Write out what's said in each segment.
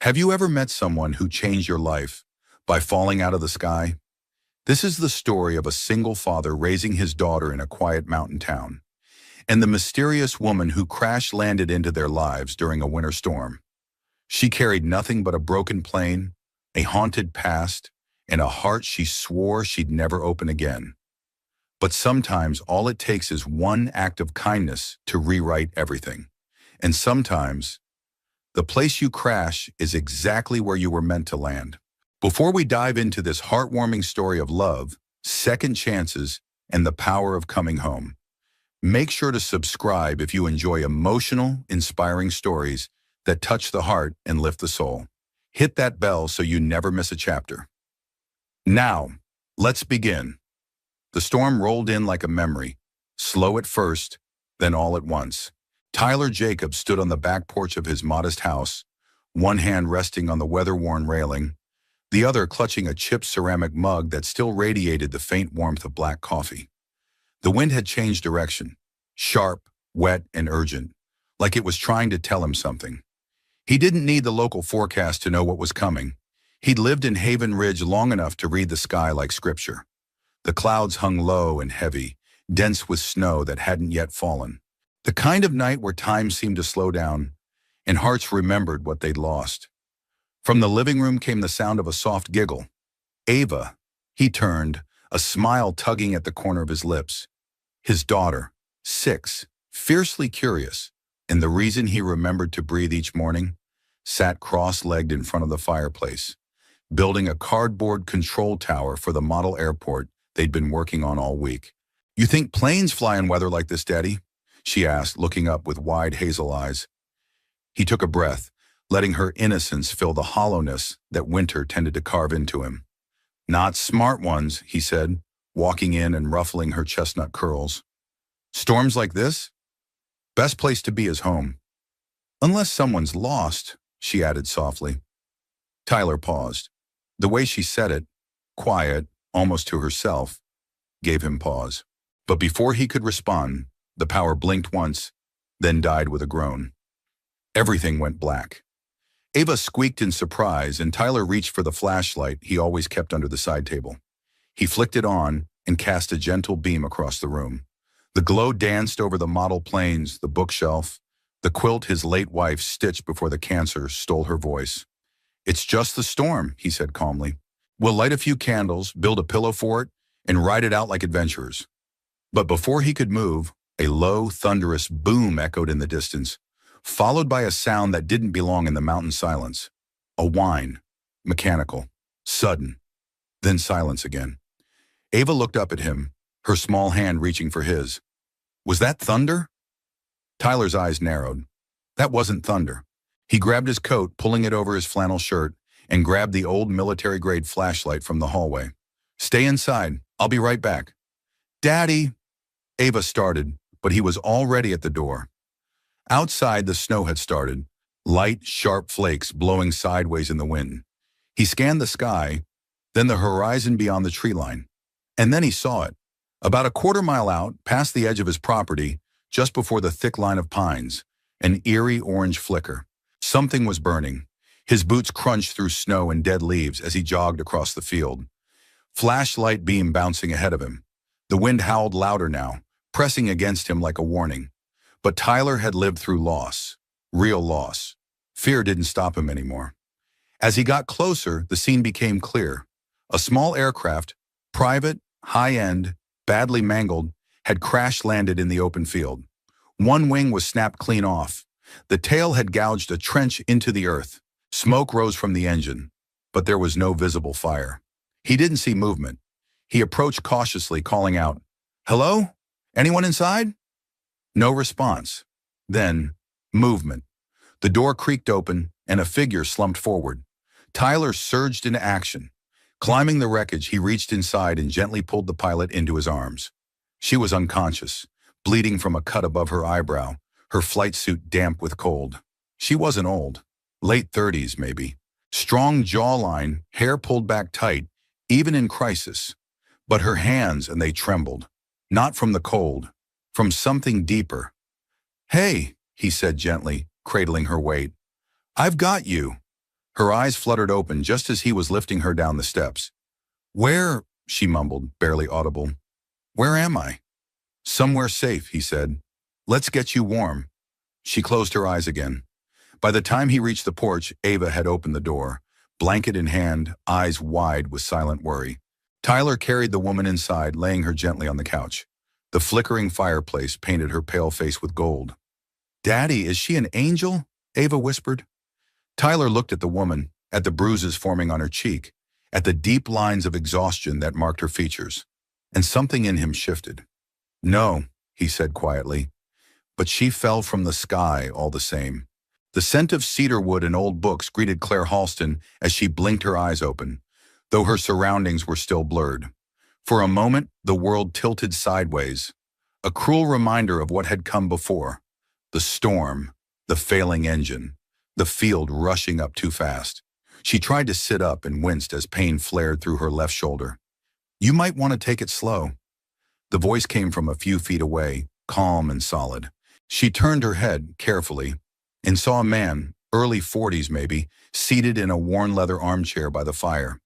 Have you ever met someone who changed your life by falling out of the sky? This is the story of a single father raising his daughter in a quiet mountain town, and the mysterious woman who crash-landed into their lives during a winter storm. She carried nothing but a broken plane, a haunted past, and a heart she swore she'd never open again. But sometimes all it takes is one act of kindness to rewrite everything. And sometimes the place you crash is exactly where you were meant to land. Before we dive into this heartwarming story of love, second chances, and the power of coming home, make sure to subscribe if you enjoy emotional, inspiring stories that touch the heart and lift the soul. Hit that bell so you never miss a chapter. Now, let's begin. The storm rolled in like a memory, slow at first, then all at once. Tyler Jacobs stood on the back porch of his modest house, one hand resting on the weather-worn railing, the other clutching a chipped ceramic mug that still radiated the faint warmth of black coffee. The wind had changed direction, sharp, wet, and urgent, like it was trying to tell him something. He didn't need the local forecast to know what was coming. He'd lived in Haven Ridge long enough to read the sky like scripture. The clouds hung low and heavy, dense with snow that hadn't yet fallen. The kind of night where time seemed to slow down, and hearts remembered what they'd lost. From the living room came the sound of a soft giggle. Ava, he turned, a smile tugging at the corner of his lips. His daughter, 6, fiercely curious, and the reason he remembered to breathe each morning, sat cross-legged in front of the fireplace, building a cardboard control tower for the model airport they'd been working on all week. "You think planes fly in weather like this, Daddy?" she asked, looking up with wide hazel eyes. He took a breath, letting her innocence fill the hollowness that winter tended to carve into him. "Not smart ones," he said, walking in and ruffling her chestnut curls. "Storms like this? Best place to be is home. Unless someone's lost," she added softly. Tyler paused. The way she said it, quiet, almost to herself, gave him pause. But before he could respond, the power blinked once, then died with a groan. Everything went black. Ava squeaked in surprise, and Tyler reached for the flashlight he always kept under the side table. He flicked it on and cast a gentle beam across the room. The glow danced over the model planes, the bookshelf, the quilt his late wife stitched before the cancer stole her voice. "It's just the storm," he said calmly. "We'll light a few candles, build a pillow for it, and ride it out like adventurers." But before he could move, a low, thunderous boom echoed in the distance, followed by a sound that didn't belong in the mountain silence. A whine, mechanical, sudden, then silence again. Ava looked up at him, her small hand reaching for his. "Was that thunder?" Tyler's eyes narrowed. That wasn't thunder. He grabbed his coat, pulling it over his flannel shirt, and grabbed the old military-grade flashlight from the hallway. "Stay inside. I'll be right back." "Daddy," Ava started, but he was already at the door. Outside, the snow had started, light, sharp flakes blowing sideways in the wind. He scanned the sky, then the horizon beyond the tree line. And then he saw it. About a quarter-mile out, past the edge of his property, just before the thick line of pines, an eerie orange flicker. Something was burning. His boots crunched through snow and dead leaves as he jogged across the field. Flashlight beam bouncing ahead of him. The wind howled louder now, pressing against him like a warning. But Tyler had lived through loss, real loss. Fear didn't stop him anymore. As he got closer, the scene became clear. A small aircraft, private, high-end, badly mangled, had crash-landed in the open field. One wing was snapped clean off. The tail had gouged a trench into the earth. Smoke rose from the engine, but there was no visible fire. He didn't see movement. He approached cautiously, calling out, "Hello? Anyone inside?" No response. Then, movement. The door creaked open, and a figure slumped forward. Tyler surged into action. Climbing the wreckage, he reached inside and gently pulled the pilot into his arms. She was unconscious, bleeding from a cut above her eyebrow, her flight suit damp with cold. She wasn't old. Late 30s, maybe. Strong jawline, hair pulled back tight, even in crisis. But her hands, and they trembled. Not from the cold, from something deeper. "Hey," he said gently, cradling her weight. "I've got you." Her eyes fluttered open just as he was lifting her down the steps. "Where?" she mumbled, barely audible. "Where am I?" "Somewhere safe," he said. "Let's get you warm." She closed her eyes again. By the time he reached the porch, Ava had opened the door, blanket in hand, eyes wide with silent worry. Tyler carried the woman inside, laying her gently on the couch. The flickering fireplace painted her pale face with gold. "Daddy, is she an angel?" Ava whispered. Tyler looked at the woman, at the bruises forming on her cheek, at the deep lines of exhaustion that marked her features, and something in him shifted. "No," he said quietly, "but she fell from the sky all the same." The scent of cedarwood and old books greeted Claire Halston as she blinked her eyes open, though her surroundings were still blurred. For a moment, the world tilted sideways, a cruel reminder of what had come before: the storm, the failing engine, the field rushing up too fast. She tried to sit up and winced as pain flared through her left shoulder. "You might want to take it slow." The voice came from a few feet away, calm and solid. She turned her head carefully and saw a man, early 40s maybe, seated in a worn leather armchair by the fire.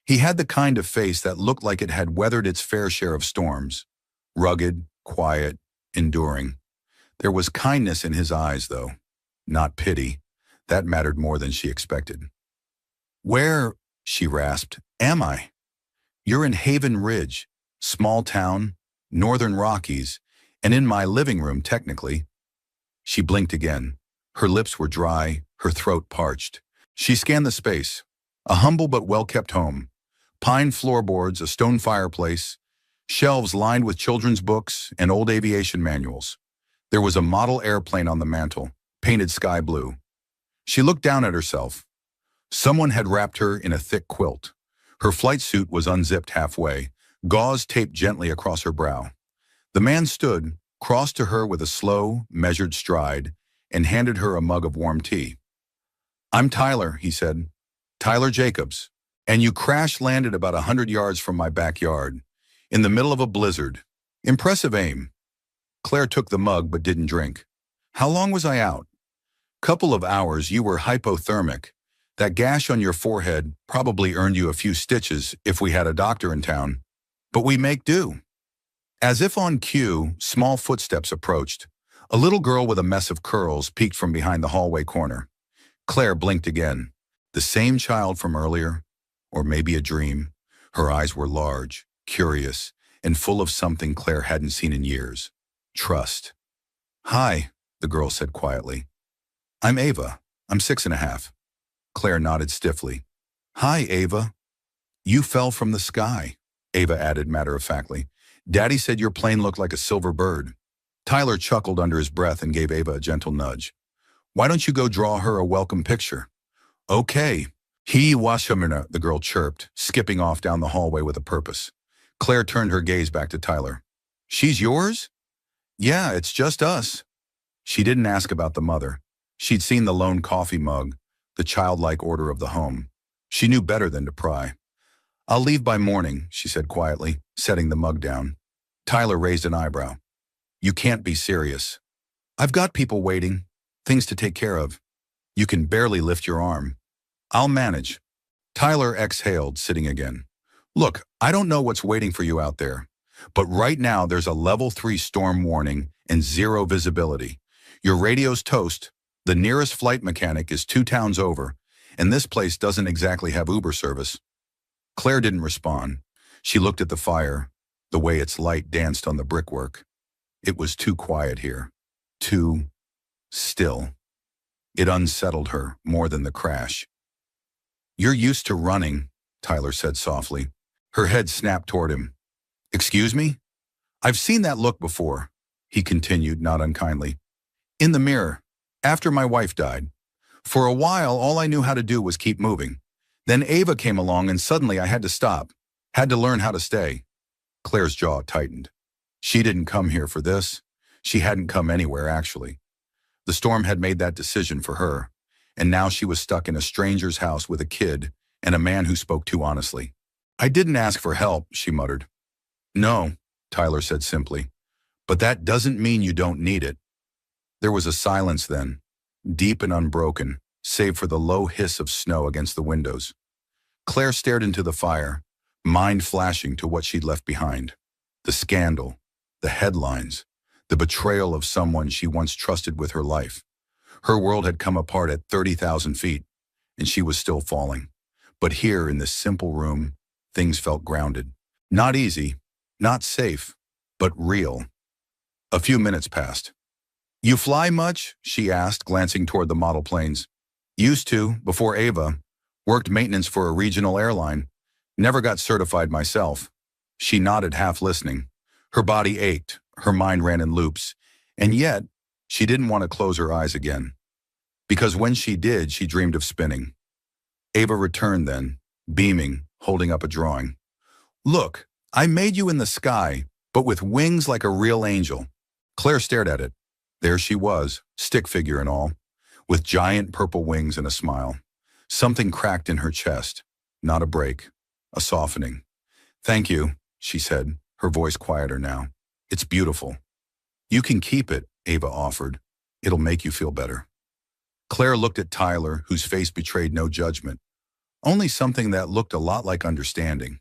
He had the kind of face that looked like it had weathered its fair share of storms. Rugged, quiet, enduring. There was kindness in his eyes, though, not pity. That mattered more than she expected. "Where," she rasped, "am I?" "You're in Haven Ridge, small town, Northern Rockies, and in my living room, technically." She blinked again. Her lips were dry, her throat parched. She scanned the space. A humble but well-kept home. Pine floorboards, a stone fireplace, shelves lined with children's books and old aviation manuals. There was a model airplane on the mantel, painted sky blue. She looked down at herself. Someone had wrapped her in a thick quilt. Her flight suit was unzipped halfway, gauze taped gently across her brow. The man stood, crossed to her with a slow, measured stride, and handed her a mug of warm tea. "I'm Tyler," he said. "Tyler Jacobs. And you crash-landed about 100 yards from my backyard, in the middle of a blizzard. Impressive aim." Claire took the mug but didn't drink. "How long was I out?" "Couple of hours. You were hypothermic. That gash on your forehead probably earned you a few stitches if we had a doctor in town. But we make do." As if on cue, small footsteps approached. A little girl with a mess of curls peeked from behind the hallway corner. Claire blinked again. The same child from earlier, or maybe a dream. Her eyes were large, curious, and full of something Claire hadn't seen in years. Trust. "Hi," the girl said quietly. "I'm Ava. I'm 6.5. Claire nodded stiffly. "Hi, Ava." "You fell from the sky," Ava added matter-of-factly. "Daddy said your plane looked like a silver bird." Tyler chuckled under his breath and gave Ava a gentle nudge. "Why don't you go draw her a welcome picture?" "Okay." "He washamina," the girl chirped, skipping off down the hallway with a purpose. Claire turned her gaze back to Tyler. "She's yours?" "Yeah, it's just us." She didn't ask about the mother. She'd seen the lone coffee mug, the childlike order of the home. She knew better than to pry. "I'll leave by morning," she said quietly, setting the mug down. Tyler raised an eyebrow. "You can't be serious." "I've got people waiting, things to take care of." "You can barely lift your arm." "I'll manage." Tyler exhaled, sitting again. "Look, I don't know what's waiting for you out there, but right now there's a level 3 storm warning and 0 visibility. Your radio's toast. The nearest flight mechanic is 2 towns over, and this place doesn't exactly have Uber service." Claire didn't respond. She looked at the fire, the way its light danced on the brickwork. It was too quiet here. Too still. It unsettled her more than the crash. "You're used to running," Tyler said softly. Her head snapped toward him. "Excuse me?" "I've seen that look before," he continued, not unkindly. "In the mirror, after my wife died. For a while, all I knew how to do was keep moving. Then Ava came along and suddenly I had to stop. Had to learn how to stay." Claire's jaw tightened. She didn't come here for this. She hadn't come anywhere, actually. The storm had made that decision for her, and now she was stuck in a stranger's house with a kid and a man who spoke too honestly. "I didn't ask for help," she muttered. "No," Tyler said simply, "but that doesn't mean you don't need it." There was a silence then, deep and unbroken, save for the low hiss of snow against the windows. Claire stared into the fire, mind flashing to what she'd left behind. The scandal, the headlines, the betrayal of someone she once trusted with her life. Her world had come apart at 30,000 feet, and she was still falling. But here in this simple room, things felt grounded. Not easy, not safe, but real. A few minutes passed. "You fly much?" she asked, glancing toward the model planes. "Used to, before Ava. Worked maintenance for a regional airline. Never got certified myself." She nodded, half listening. Her body ached, her mind ran in loops, and yet she didn't want to close her eyes again. Because when she did, she dreamed of spinning. Ava returned then, beaming, holding up a drawing. "Look, I made you in the sky, but with wings like a real angel." Claire stared at it. There she was, stick figure and all, with giant purple wings and a smile. Something cracked in her chest. Not a break, a softening. "Thank you," she said, her voice quieter now. "It's beautiful." "You can keep it," Ava offered. "It'll make you feel better." Claire looked at Tyler, whose face betrayed no judgment, only something that looked a lot like understanding.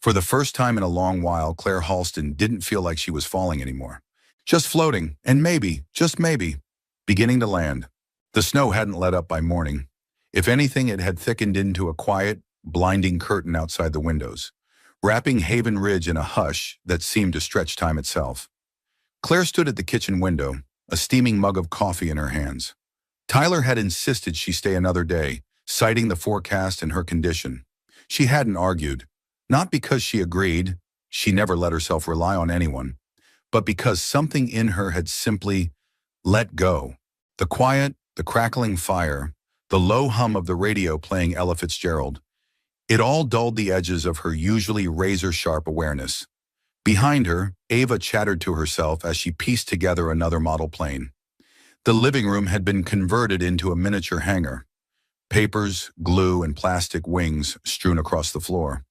For the first time in a long while, Claire Halston didn't feel like she was falling anymore. Just floating, and maybe, just maybe, beginning to land. The snow hadn't let up by morning. If anything, it had thickened into a quiet, blinding curtain outside the windows, wrapping Haven Ridge in a hush that seemed to stretch time itself. Claire stood at the kitchen window, a steaming mug of coffee in her hands. Tyler had insisted she stay another day, citing the forecast and her condition. She hadn't argued, not because she agreed, she never let herself rely on anyone, but because something in her had simply let go. The quiet, the crackling fire, the low hum of the radio playing Ella Fitzgerald. It all dulled the edges of her usually razor-sharp awareness. Behind her, Ava chattered to herself as she pieced together another model plane. The living room had been converted into a miniature hangar. Papers, glue, and plastic wings strewn across the floor.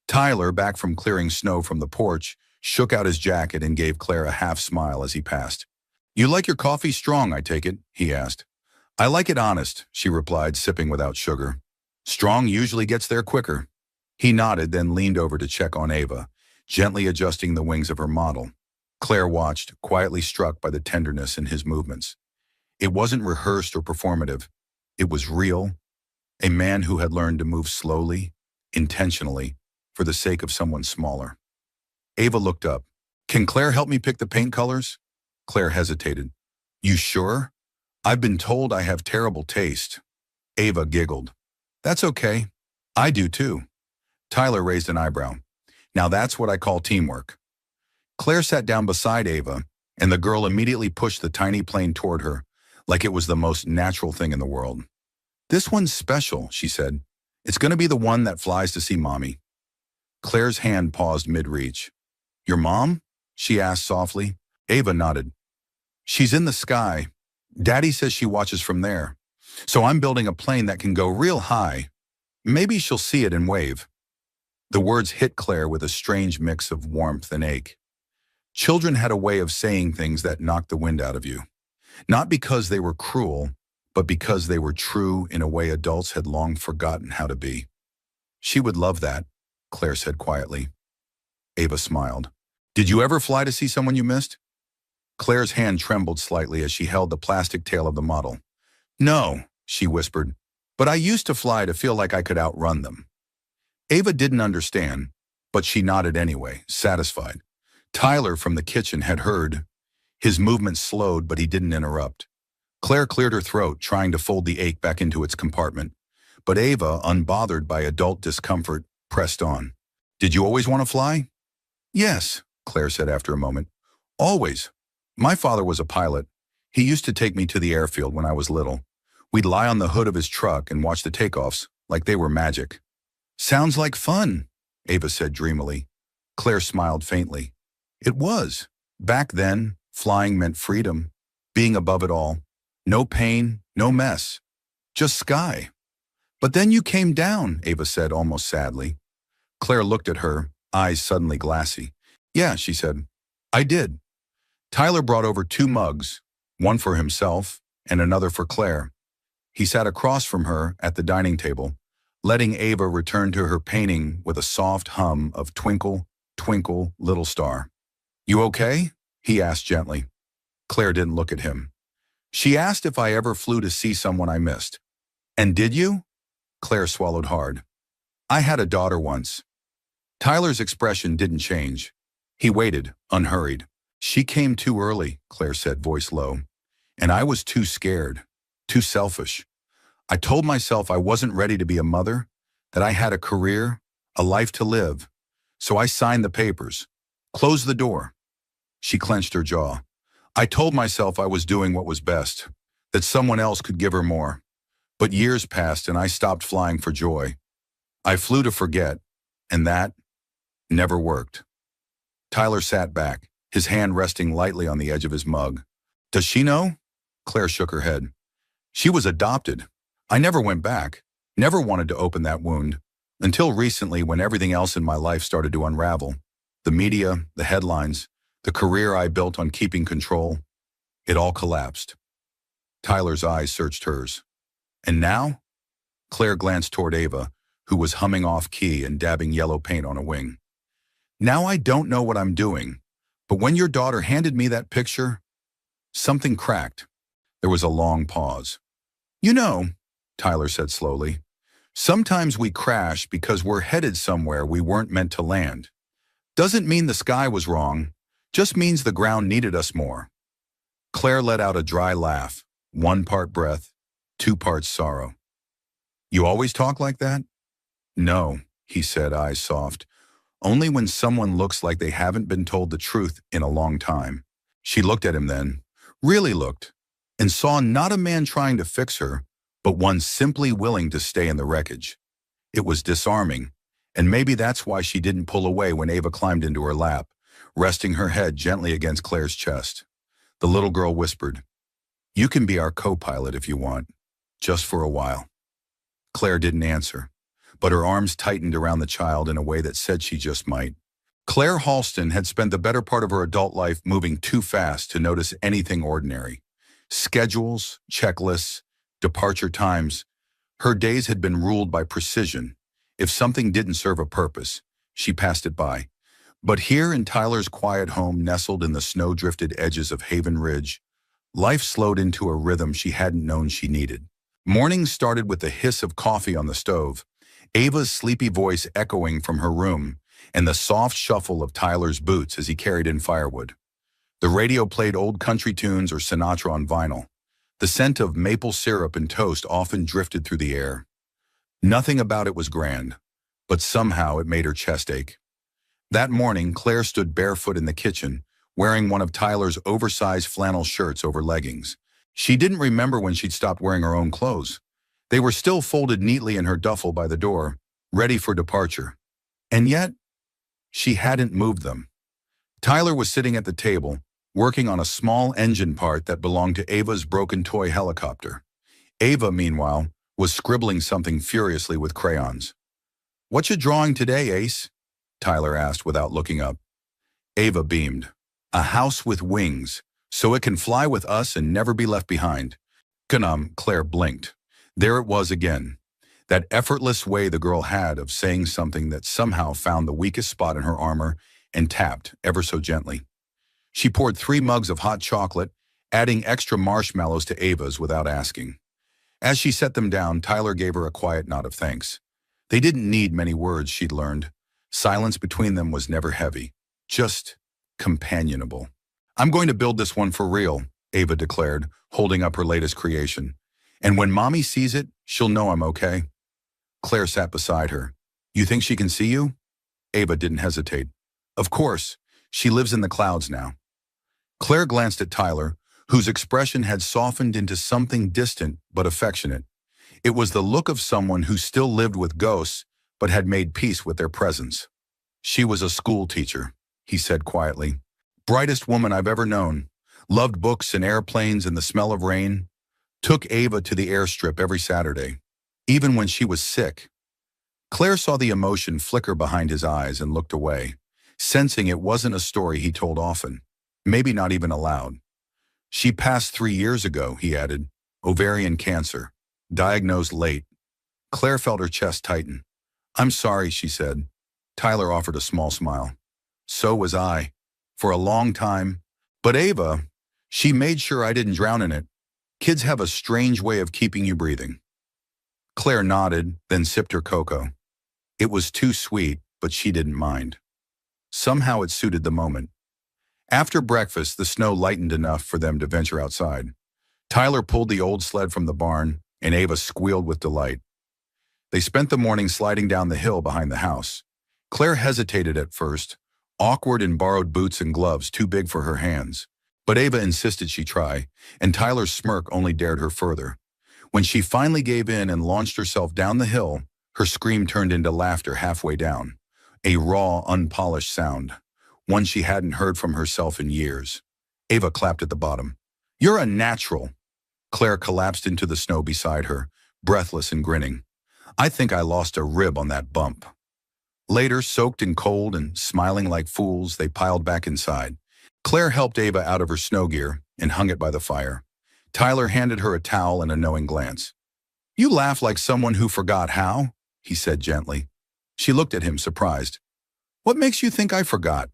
Tyler, back from clearing snow from the porch, shook out his jacket and gave Claire a half smile as he passed. "You like your coffee strong, I take it?" he asked. "I like it honest," she replied, sipping without sugar. "Strong usually gets there quicker." He nodded, then leaned over to check on Ava, gently adjusting the wings of her model. Claire watched, quietly struck by the tenderness in his movements. It wasn't rehearsed or performative. It was real. A man who had learned to move slowly, intentionally, for the sake of someone smaller. Ava looked up. "Can Claire help me pick the paint colors?" Claire hesitated. "You sure? I've been told I have terrible taste." Ava giggled. "That's okay. I do too." Tyler raised an eyebrow. "Now that's what I call teamwork." Claire sat down beside Ava, and the girl immediately pushed the tiny plane toward her, like it was the most natural thing in the world. "This one's special," she said. "It's going to be the one that flies to see Mommy." Claire's hand paused mid-reach. "Your mom?" she asked softly. Ava nodded. "She's in the sky. Daddy says she watches from there. So I'm building a plane that can go real high. Maybe she'll see it and wave." The words hit Claire with a strange mix of warmth and ache. Children had a way of saying things that knocked the wind out of you. Not because they were cruel, but because they were true in a way adults had long forgotten how to be. "She would love that," Claire said quietly. Ava smiled. "Did you ever fly to see someone you missed?" Claire's hand trembled slightly as she held the plastic tail of the model. "No," she whispered, "but I used to fly to feel like I could outrun them." Ava didn't understand, but she nodded anyway, satisfied. Tyler from the kitchen had heard. His movement slowed, but he didn't interrupt. Claire cleared her throat, trying to fold the ache back into its compartment. But Ava, unbothered by adult discomfort, pressed on. "Did you always want to fly?" "Yes," Claire said after a moment. "Always. My father was a pilot. He used to take me to the airfield when I was little. We'd lie on the hood of his truck and watch the takeoffs, like they were magic." "Sounds like fun," Ava said dreamily. Claire smiled faintly. "It was. Back then, flying meant freedom, being above it all. No pain, no mess. Just sky." "But then you came down," Ava said almost sadly. Claire looked at her, eyes suddenly glassy. "Yeah," she said. "I did." Tyler brought over 2 mugs, one for himself and another for Claire. He sat across from her at the dining table, letting Ava return to her painting with a soft hum of Twinkle, Twinkle, Little Star. You okay? He asked gently. Claire didn't look at him. She asked if I ever flew to see someone I missed. And did you? Claire swallowed hard. I had a daughter once. Tyler's expression didn't change. He waited, unhurried. She came too early, Claire said, voice low. And I was too scared, too selfish. I told myself I wasn't ready to be a mother, that I had a career, a life to live. So I signed the papers, closed the door. She clenched her jaw. I told myself I was doing what was best, that someone else could give her more. But years passed and I stopped flying for joy. I flew to forget, and that never worked. Tyler sat back, his hand resting lightly on the edge of his mug. Does she know? Claire shook her head. She was adopted. I never went back, never wanted to open that wound, until recently when everything else in my life started to unravel. The media, the headlines, the career I built on keeping control, it all collapsed. Tyler's eyes searched hers. And now? Claire glanced toward Ava, who was humming off key and dabbing yellow paint on a wing. Now I don't know what I'm doing, but when your daughter handed me that picture, something cracked. There was a long pause. You know, Tyler said slowly, sometimes we crash because we're headed somewhere we weren't meant to land. Doesn't mean the sky was wrong, just means the ground needed us more. Claire let out a dry laugh, 1 part breath, 2 parts sorrow. You always talk like that? No, he said, eyes soft. Only when someone looks like they haven't been told the truth in a long time. She looked at him then, really looked, and saw not a man trying to fix her, but one simply willing to stay in the wreckage. It was disarming, and maybe that's why she didn't pull away when Ava climbed into her lap, resting her head gently against Claire's chest. The little girl whispered, "You can be our co-pilot if you want, just for a while." Claire didn't answer, but her arms tightened around the child in a way that said she just might. Claire Halston had spent the better part of her adult life moving too fast to notice anything ordinary. Schedules, checklists, departure times. Her days had been ruled by precision. If something didn't serve a purpose, she passed it by. But here in Tyler's quiet home nestled in the snow-drifted edges of Haven Ridge, life slowed into a rhythm she hadn't known she needed. Mornings started with the hiss of coffee on the stove, Ava's sleepy voice echoing from her room, and the soft shuffle of Tyler's boots as he carried in firewood. The radio played old country tunes or Sinatra on vinyl. The scent of maple syrup and toast often drifted through the air. Nothing about it was grand, but somehow it made her chest ache. That morning, Claire stood barefoot in the kitchen, wearing one of Tyler's oversized flannel shirts over leggings. She didn't remember when she'd stopped wearing her own clothes. They were still folded neatly in her duffel by the door, ready for departure. And yet, she hadn't moved them. Tyler was sitting at the table, working on a small engine part that belonged to Ava's broken toy helicopter. Ava, meanwhile, was scribbling something furiously with crayons. "What you drawing today, Ace?" Tyler asked without looking up. Ava beamed. "A house with wings, so it can fly with us and never be left behind." Claire blinked. There it was again. That effortless way the girl had of saying something that somehow found the weakest spot in her armor and tapped ever so gently. She poured 3 mugs of hot chocolate, adding extra marshmallows to Ava's without asking. As she set them down, Tyler gave her a quiet nod of thanks. They didn't need many words, she'd learned. Silence between them was never heavy, just companionable. "I'm going to build this one for real," Ava declared, holding up her latest creation. "And when Mommy sees it, she'll know I'm okay." Claire sat beside her. "You think she can see you?" Ava didn't hesitate. "Of course, she lives in the clouds now." Claire glanced at Tyler, whose expression had softened into something distant but affectionate. It was the look of someone who still lived with ghosts but had made peace with their presence. "She was a school teacher," he said quietly. "Brightest woman I've ever known. Loved books and airplanes and the smell of rain. Took Ava to the airstrip every Saturday, even when she was sick." Claire saw the emotion flicker behind his eyes and looked away, sensing it wasn't a story he told often, maybe not even aloud. "She passed 3 years ago," he added. "Ovarian cancer. Diagnosed late. Claire felt her chest tighten. I'm sorry, she said. Tyler offered a small smile. So was I. For a long time. But Ava, she made sure I didn't drown in it. Kids have a strange way of keeping you breathing. Claire nodded, then sipped her cocoa. It was too sweet, but she didn't mind. Somehow it suited the moment. After breakfast, the snow lightened enough for them to venture outside. Tyler pulled the old sled from the barn, and Ava squealed with delight. They spent the morning sliding down the hill behind the house. Claire hesitated at first, awkward in borrowed boots and gloves too big for her hands. But Ava insisted she try, and Tyler's smirk only dared her further. When she finally gave in and launched herself down the hill, her scream turned into laughter halfway down. A raw, unpolished sound, one she hadn't heard from herself in years. Ava clapped at the bottom. You're a natural. Claire collapsed into the snow beside her, breathless and grinning. I think I lost a rib on that bump. Later, soaked in cold and smiling like fools, they piled back inside. Claire helped Ava out of her snow gear and hung it by the fire. Tyler handed her a towel and a knowing glance. You laugh like someone who forgot how, he said gently. She looked at him, surprised. What makes you think I forgot?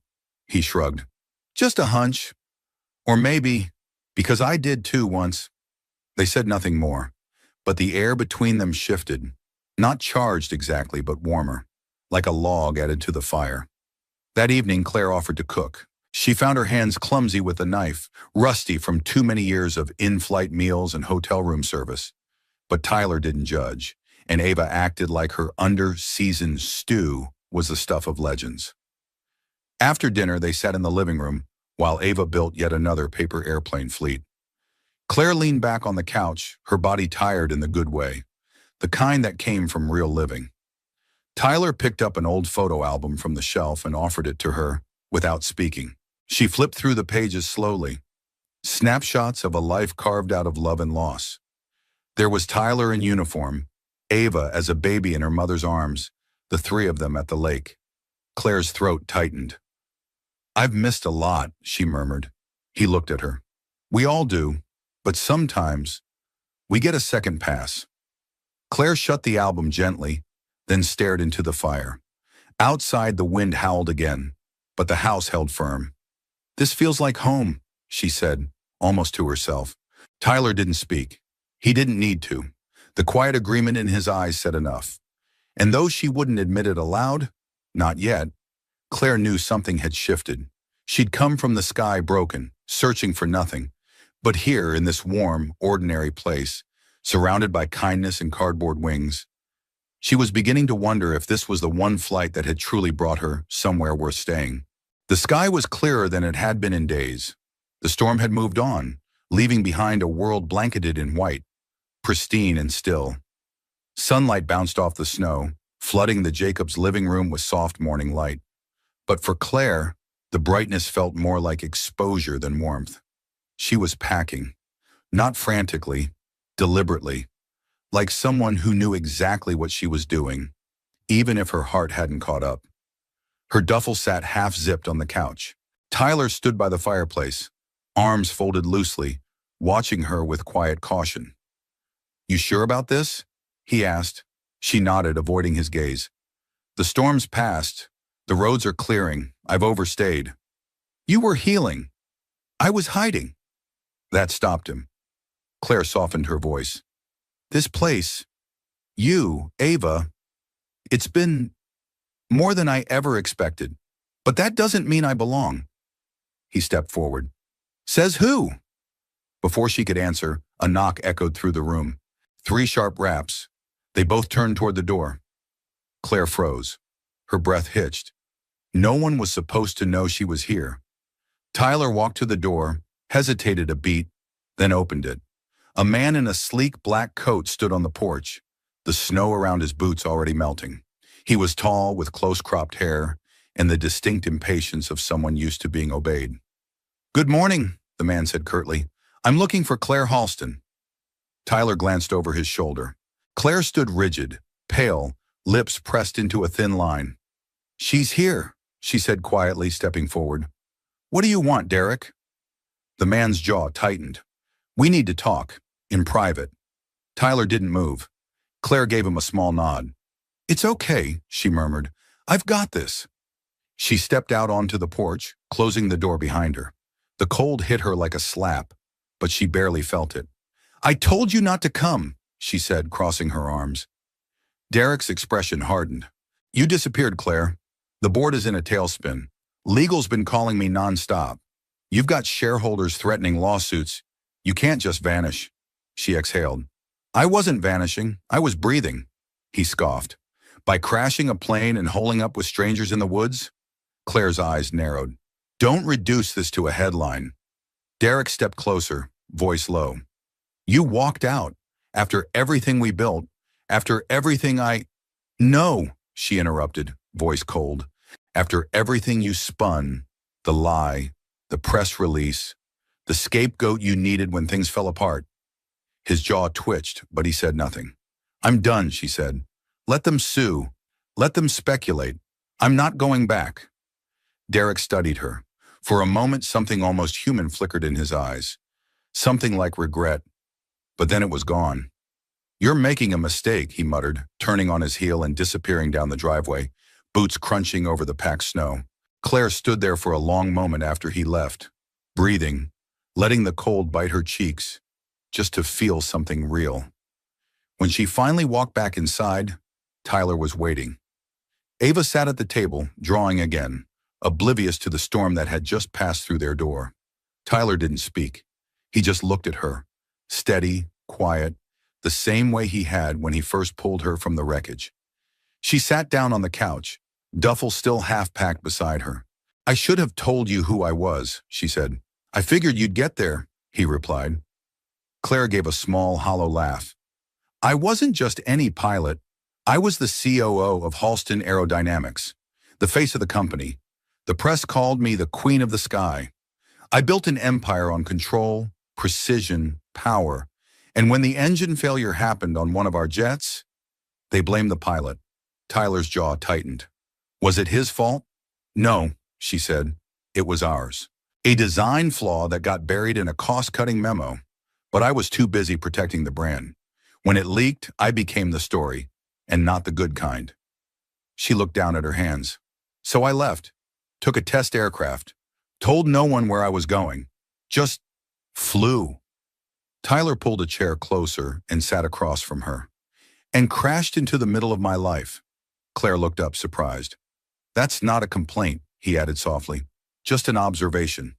He shrugged. Just a hunch. Or maybe, because I did too once. They said nothing more, but the air between them shifted, not charged exactly, but warmer, like a log added to the fire. That evening, Claire offered to cook. She found her hands clumsy with a knife, rusty from too many years of in-flight meals and hotel room service. But Tyler didn't judge, and Ava acted like her under-seasoned stew was the stuff of legends. After dinner, they sat in the living room, while Ava built yet another paper airplane fleet. Claire leaned back on the couch, her body tired in the good way, the kind that came from real living. Tyler picked up an old photo album from the shelf and offered it to her, without speaking. She flipped through the pages slowly. Snapshots of a life carved out of love and loss. There was Tyler in uniform, Ava as a baby in her mother's arms, the three of them at the lake. Claire's throat tightened. I've missed a lot, she murmured. He looked at her. We all do, but sometimes we get a second pass. Claire shut the album gently, then stared into the fire. Outside, the wind howled again, but the house held firm. This feels like home, she said, almost to herself. Tyler didn't speak. He didn't need to. The quiet agreement in his eyes said enough. And though she wouldn't admit it aloud, not yet, Claire knew something had shifted. She'd come from the sky broken, searching for nothing. But here, in this warm, ordinary place, surrounded by kindness and cardboard wings, she was beginning to wonder if this was the one flight that had truly brought her somewhere worth staying. The sky was clearer than it had been in days. The storm had moved on, leaving behind a world blanketed in white, pristine and still. Sunlight bounced off the snow, flooding the Jacobs' living room with soft morning light. But for Claire, the brightness felt more like exposure than warmth. She was packing, not frantically, deliberately, like someone who knew exactly what she was doing, even if her heart hadn't caught up. Her duffel sat half-zipped on the couch. Tyler stood by the fireplace, arms folded loosely, watching her with quiet caution. You sure about this? He asked. She nodded, avoiding his gaze. The storm's passed. The roads are clearing. I've overstayed. You were healing. I was hiding. That stopped him. Claire softened her voice. This place, you, Ava, it's been more than I ever expected. But that doesn't mean I belong. He stepped forward. Says who? Before she could answer, a knock echoed through the room. 3 sharp raps. They both turned toward the door. Claire froze. Her breath hitched. No one was supposed to know she was here. Tyler walked to the door, hesitated a beat, then opened it. A man in a sleek black coat stood on the porch, the snow around his boots already melting. He was tall, with close-cropped hair, and the distinct impatience of someone used to being obeyed. Good morning, the man said curtly. I'm looking for Claire Halston. Tyler glanced over his shoulder. Claire stood rigid, pale, lips pressed into a thin line. She's here, she said quietly, stepping forward. What do you want, Derek? The man's jaw tightened. We need to talk, in private. Tyler didn't move. Claire gave him a small nod. "It's okay," she murmured. "I've got this." She stepped out onto the porch, closing the door behind her. The cold hit her like a slap, but she barely felt it. "I told you not to come," she said, crossing her arms. Derek's expression hardened. "You disappeared, Claire. The board is in a tailspin. Legal's been calling me nonstop. You've got shareholders threatening lawsuits. You can't just vanish." She exhaled. "I wasn't vanishing. I was breathing," he scoffed. "By crashing a plane and holing up with strangers in the woods?" Claire's eyes narrowed. "Don't reduce this to a headline." Derek stepped closer, voice low. "You walked out. After everything we built. After everything I—" "No," she interrupted, voice cold. "After everything you spun, the lie, the press release, the scapegoat you needed when things fell apart." His jaw twitched, but he said nothing. "I'm done," she said. "Let them sue. Let them speculate. I'm not going back." Derek studied her. For a moment, something almost human flickered in his eyes. Something like regret. But then it was gone. "You're making a mistake," he muttered, turning on his heel and disappearing down the driveway, boots crunching over the packed snow. Claire stood there for a long moment after he left, breathing, letting the cold bite her cheeks, just to feel something real. When she finally walked back inside, Tyler was waiting. Ava sat at the table, drawing again, oblivious to the storm that had just passed through their door. Tyler didn't speak. He just looked at her, steady, quiet, the same way he had when he first pulled her from the wreckage. She sat down on the couch, duffel still half-packed beside her. "I should have told you who I was," she said. "I figured you'd get there," he replied. Claire gave a small, hollow laugh. "I wasn't just any pilot. I was the COO of Halston Aerodynamics, the face of the company. The press called me the Queen of the Sky. I built an empire on control, precision, power. And when the engine failure happened on one of our jets, they blamed the pilot." Tyler's jaw tightened. "Was it his fault?" "No," she said. "It was ours. A design flaw that got buried in a cost-cutting memo. But I was too busy protecting the brand. When it leaked, I became the story, and not the good kind." She looked down at her hands. "So I left, took a test aircraft, told no one where I was going, just flew." Tyler pulled a chair closer and sat across from her. "And crashed into the middle of my life." Claire looked up, surprised. "That's not a complaint," he added softly. "Just an observation."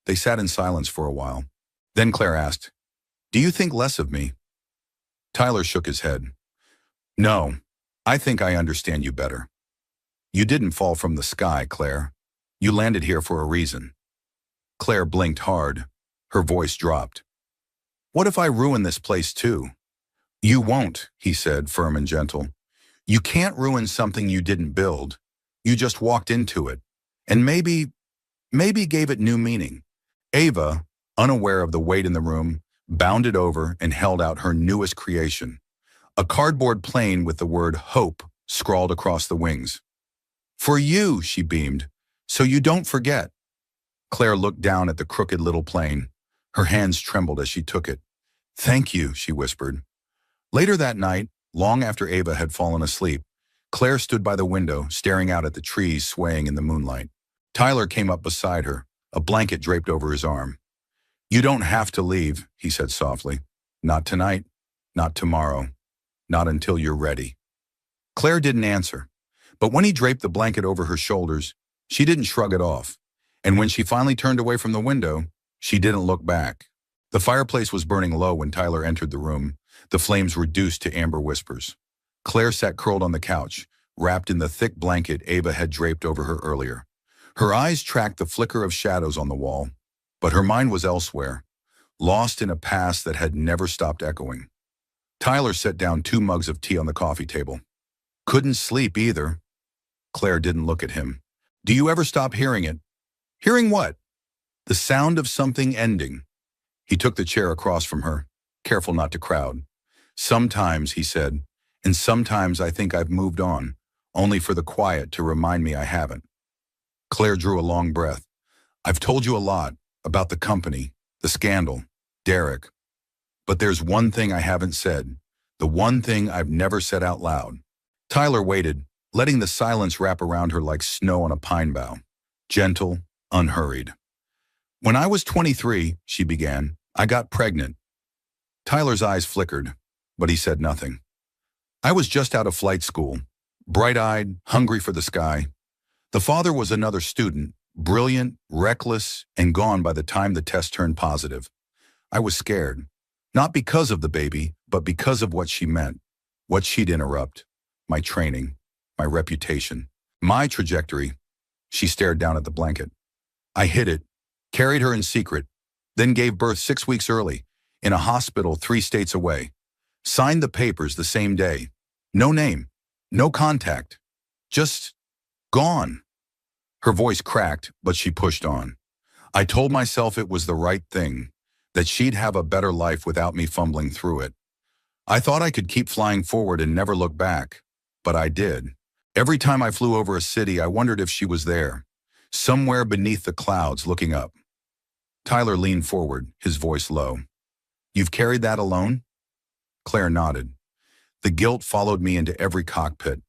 They sat in silence for a while. Then Claire asked, "Do you think less of me?" Tyler shook his head. "No, I think I understand you better. You didn't fall from the sky, Claire. You landed here for a reason." Claire blinked hard. Her voice dropped. "What if I ruin this place too?" "You won't," he said, firm and gentle. "You can't ruin something you didn't build. You just walked into it. And maybe gave it new meaning." Ava, unaware of the weight in the room, bounded over and held out her newest creation. A cardboard plane with the word hope scrawled across the wings. "For you," she beamed, "so you don't forget." Claire looked down at the crooked little plane. Her hands trembled as she took it. "Thank you," she whispered. Later that night, long after Ava had fallen asleep, Claire stood by the window, staring out at the trees swaying in the moonlight. Tyler came up beside her, a blanket draped over his arm. "You don't have to leave," he said softly. "Not tonight, not tomorrow, not until you're ready." Claire didn't answer, but when he draped the blanket over her shoulders, she didn't shrug it off. And when she finally turned away from the window, she didn't look back. The fireplace was burning low when Tyler entered the room, the flames reduced to amber whispers. Claire sat curled on the couch, wrapped in the thick blanket Ava had draped over her earlier. Her eyes tracked the flicker of shadows on the wall, but her mind was elsewhere, lost in a past that had never stopped echoing. Tyler set down 2 mugs of tea on the coffee table. "Couldn't sleep either." Claire didn't look at him. "Do you ever stop hearing it?" "Hearing what?" "The sound of something ending." He took the chair across from her, careful not to crowd. "Sometimes," he said, "and sometimes I think I've moved on, only for the quiet to remind me I haven't." Claire drew a long breath. "I've told you a lot, about the company, the scandal, Derek. But there's one thing I haven't said. The one thing I've never said out loud. Tyler waited, letting the silence wrap around her like snow on a pine bough. Gentle, unhurried. When I was 23, she began, I got pregnant. Tyler's eyes flickered, but he said nothing. I was just out of flight school, bright-eyed, hungry for the sky. The father was another student, brilliant, reckless, and gone by the time the test turned positive. I was scared, not because of the baby, but because of what she meant, what she'd interrupt, my training, my reputation, my trajectory. She stared down at the blanket. I hid it, carried her in secret, then gave birth 6 weeks early, in a hospital 3 states away. Signed the papers the same day. No name, no contact, just gone. Her voice cracked, but she pushed on. I told myself it was the right thing, that she'd have a better life without me fumbling through it. I thought I could keep flying forward and never look back, but I did. Every time I flew over a city, I wondered if she was there, somewhere beneath the clouds looking up. Tyler leaned forward, his voice low. You've carried that alone? Claire nodded. The guilt followed me into every cockpit,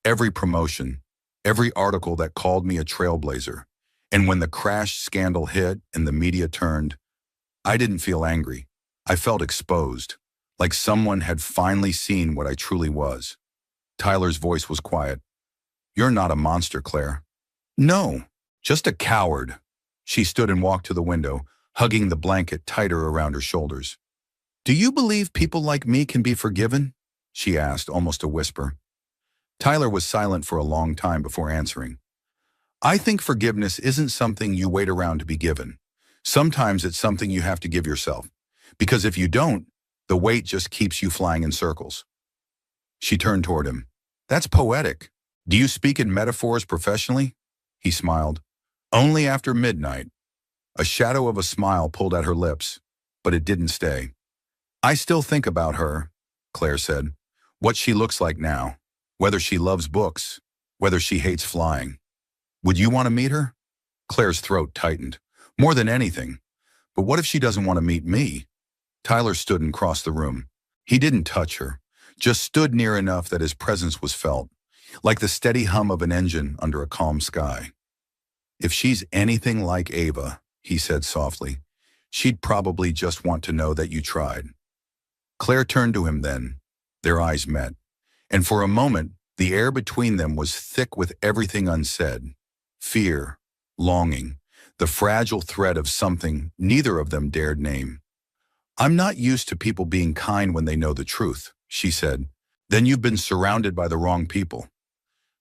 every promotion, every article that called me a trailblazer. And when the crash scandal hit and the media turned, I didn't feel angry. I felt exposed, like someone had finally seen what I truly was. Tyler's voice was quiet. You're not a monster, Claire. No, just a coward. She stood and walked to the window, hugging the blanket tighter around her shoulders. Do you believe people like me can be forgiven? She asked, almost a whisper. Tyler was silent for a long time before answering. I think forgiveness isn't something you wait around to be given. Sometimes it's something you have to give yourself, because if you don't, the weight just keeps you flying in circles. She turned toward him. That's poetic. Do you speak in metaphors professionally? He smiled. Only after midnight. A shadow of a smile pulled at her lips, but it didn't stay. I still think about her, Claire said. What she looks like now, whether she loves books, whether she hates flying. Would you want to meet her? Claire's throat tightened. More than anything. But what if she doesn't want to meet me? Tyler stood and crossed the room. He didn't touch her, just stood near enough that his presence was felt, like the steady hum of an engine under a calm sky. If she's anything like Ava, he said softly, she'd probably just want to know that you tried. Claire turned to him then. Their eyes met, and for a moment, the air between them was thick with everything unsaid. Fear, longing, the fragile thread of something neither of them dared name. I'm not used to people being kind when they know the truth, she said. Then you've been surrounded by the wrong people.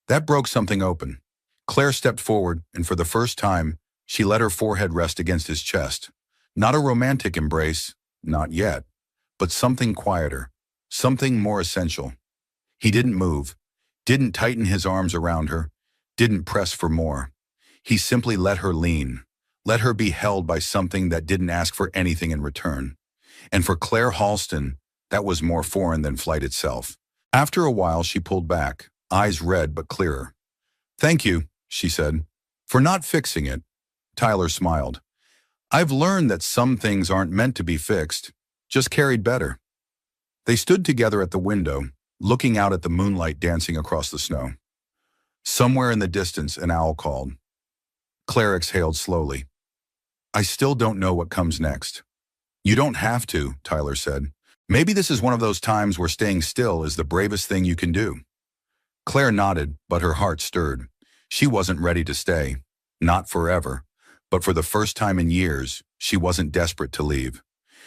That broke something open. Claire stepped forward, and for the first time, she let her forehead rest against his chest. Not a romantic embrace, not yet, but something quieter, something more essential. He didn't move, didn't tighten his arms around her, didn't press for more. He simply let her lean, let her be held by something that didn't ask for anything in return. And for Claire Halston, that was more foreign than flight itself. After a while, she pulled back, eyes red but clearer. Thank you, she said, for not fixing it. Tyler smiled. I've learned that some things aren't meant to be fixed, just carried better. They stood together at the window, looking out at the moonlight dancing across the snow. Somewhere in the distance, an owl called. Claire exhaled slowly. I still don't know what comes next. You don't have to, Tyler said. Maybe this is one of those times where staying still is the bravest thing you can do. Claire nodded, but her heart stirred. She wasn't ready to stay. Not forever. But for the first time in years, she wasn't desperate to leave.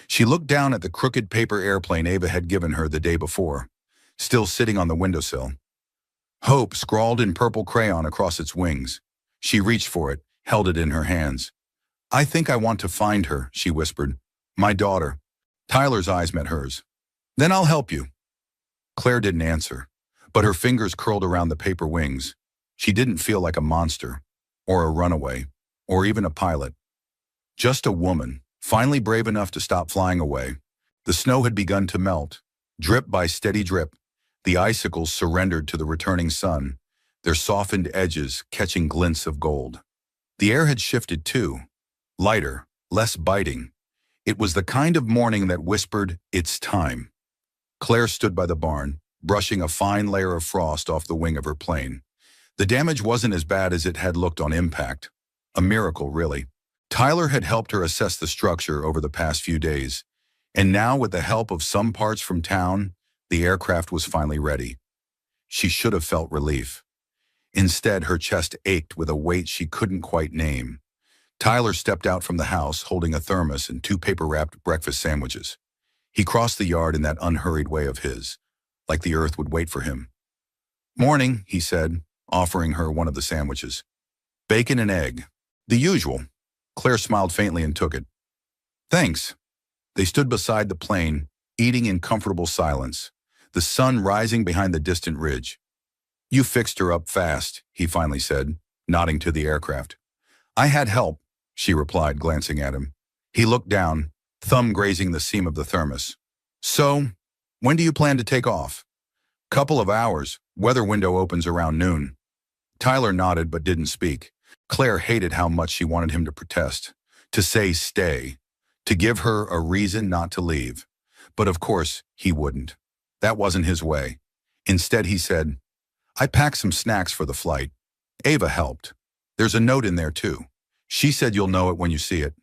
She looked down at the crooked paper airplane Ava had given her the day before, still sitting on the windowsill. Hope scrawled in purple crayon across its wings. She reached for it, held it in her hands. I think I want to find her, she whispered. My daughter. Tyler's eyes met hers. Then I'll help you. Claire didn't answer, but her fingers curled around the paper wings. She didn't feel like a monster, or a runaway, or even a pilot. Just a woman, finally brave enough to stop flying away. The snow had begun to melt. Drip by steady drip, the icicles surrendered to the returning sun, their softened edges catching glints of gold. The air had shifted too, lighter, less biting. It was the kind of morning that whispered, "It's time." Claire stood by the barn, brushing a fine layer of frost off the wing of her plane. The damage wasn't as bad as it had looked on impact. A miracle, really. Tyler had helped her assess the structure over the past few days, and now, with the help of some parts from town, the aircraft was finally ready. She should have felt relief. Instead, her chest ached with a weight she couldn't quite name. Tyler stepped out from the house holding a thermos and 2 paper-wrapped breakfast sandwiches. He crossed the yard in that unhurried way of his, like the earth would wait for him. "Morning," he said, offering her one of the sandwiches. "Bacon and egg. The usual." Claire smiled faintly and took it. "Thanks." They stood beside the plane, eating in comfortable silence, the sun rising behind the distant ridge. "You fixed her up fast," he finally said, nodding to the aircraft. "I had help," she replied, glancing at him. He looked down, thumb grazing the seam of the thermos. "So, when do you plan to take off?" "Couple of hours. Weather window opens around noon." Tyler nodded but didn't speak. Claire hated how much she wanted him to protest, to say stay, to give her a reason not to leave. But of course, he wouldn't. That wasn't his way. Instead, he said, "I packed some snacks for the flight. Ava helped. There's a note in there, too. She said you'll know it when you see it."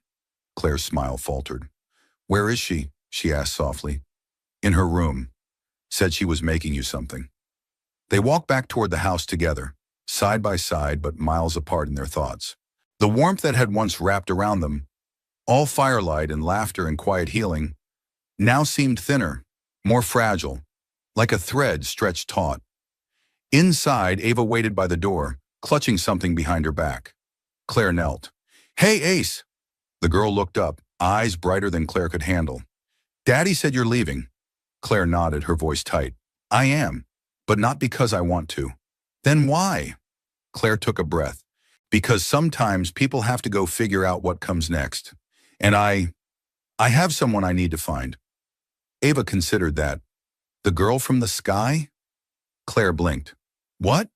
Claire's smile faltered. "Where is she?" she asked softly. "In her room. Said she was making you something." They walked back toward the house together, side by side but miles apart in their thoughts. The warmth that had once wrapped around them, all firelight and laughter and quiet healing, now seemed thinner, more fragile, like a thread stretched taut. Inside, Ava waited by the door, clutching something behind her back. Claire knelt. "Hey, Ace!" The girl looked up, eyes brighter than Claire could handle. "Daddy said you're leaving." Claire nodded, her voice tight. "I am, but not because I want to." "Then why?" Claire took a breath. "Because sometimes people have to go figure out what comes next. And I have someone I need to find." Ava considered that. "The girl from the sky?" Claire blinked. "What?"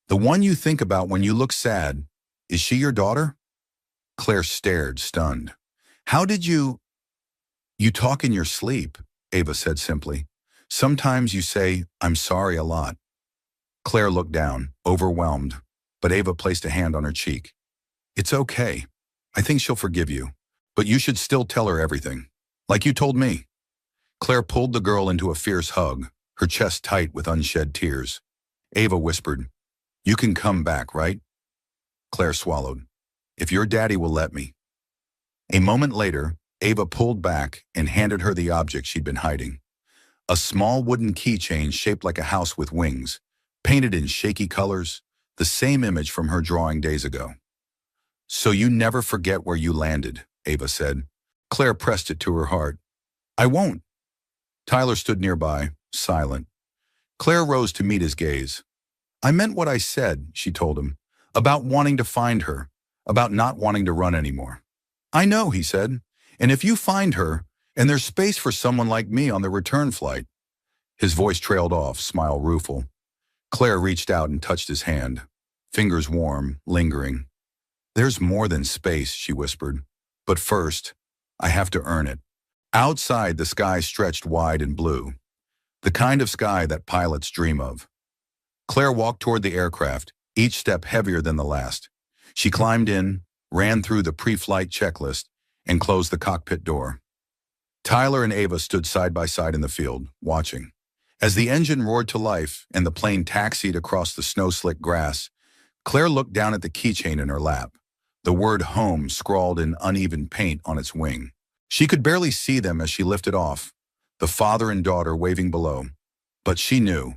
"The one you think about when you look sad. Is she your daughter?" Claire stared, stunned. "How did you—" "You talk in your sleep," Ava said simply. "Sometimes you say, 'I'm sorry' a lot." Claire looked down, overwhelmed, but Ava placed a hand on her cheek. "It's okay. I think she'll forgive you. But you should still tell her everything. Like you told me." Claire pulled the girl into a fierce hug, her chest tight with unshed tears. Ava whispered, "You can come back, right?" Claire swallowed. "If your daddy will let me." A moment later, Ava pulled back and handed her the object she'd been hiding. A small wooden keychain shaped like a house with wings, painted in shaky colors, the same image from her drawing days ago. "So you never forget where you landed," Ava said. Claire pressed it to her heart. "I won't." Tyler stood nearby, silent. Claire rose to meet his gaze. "I meant what I said," she told him, "about wanting to find her, about not wanting to run anymore." "I know," he said, "and if you find her, and there's space for someone like me on the return flight." His voice trailed off, smile rueful. Claire reached out and touched his hand, fingers warm, lingering. "There's more than space," she whispered. "But first, I have to earn it." Outside, the sky stretched wide and blue, the kind of sky that pilots dream of. Claire walked toward the aircraft, each step heavier than the last. She climbed in, ran through the pre-flight checklist, and closed the cockpit door. Tyler and Ava stood side by side in the field, watching. As the engine roared to life and the plane taxied across the snow-slicked grass, Claire looked down at the keychain in her lap, the word home scrawled in uneven paint on its wing. She could barely see them as she lifted off, the father and daughter waving below. But she knew.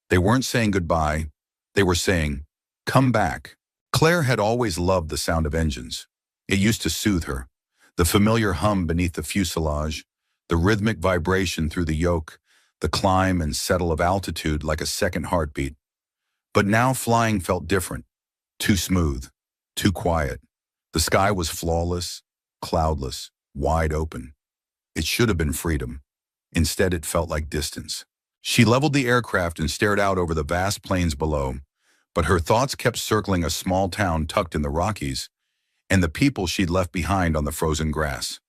They weren't saying goodbye. They were saying, "Come back." Claire had always loved the sound of engines. It used to soothe her. The familiar hum beneath the fuselage, the rhythmic vibration through the yoke, the climb and settle of altitude like a second heartbeat. But now flying felt different, too smooth, too quiet. The sky was flawless, cloudless, wide open. It should have been freedom. Instead, it felt like distance. She leveled the aircraft and stared out over the vast plains below, but her thoughts kept circling a small town tucked in the Rockies and the people she'd left behind on the frozen grass.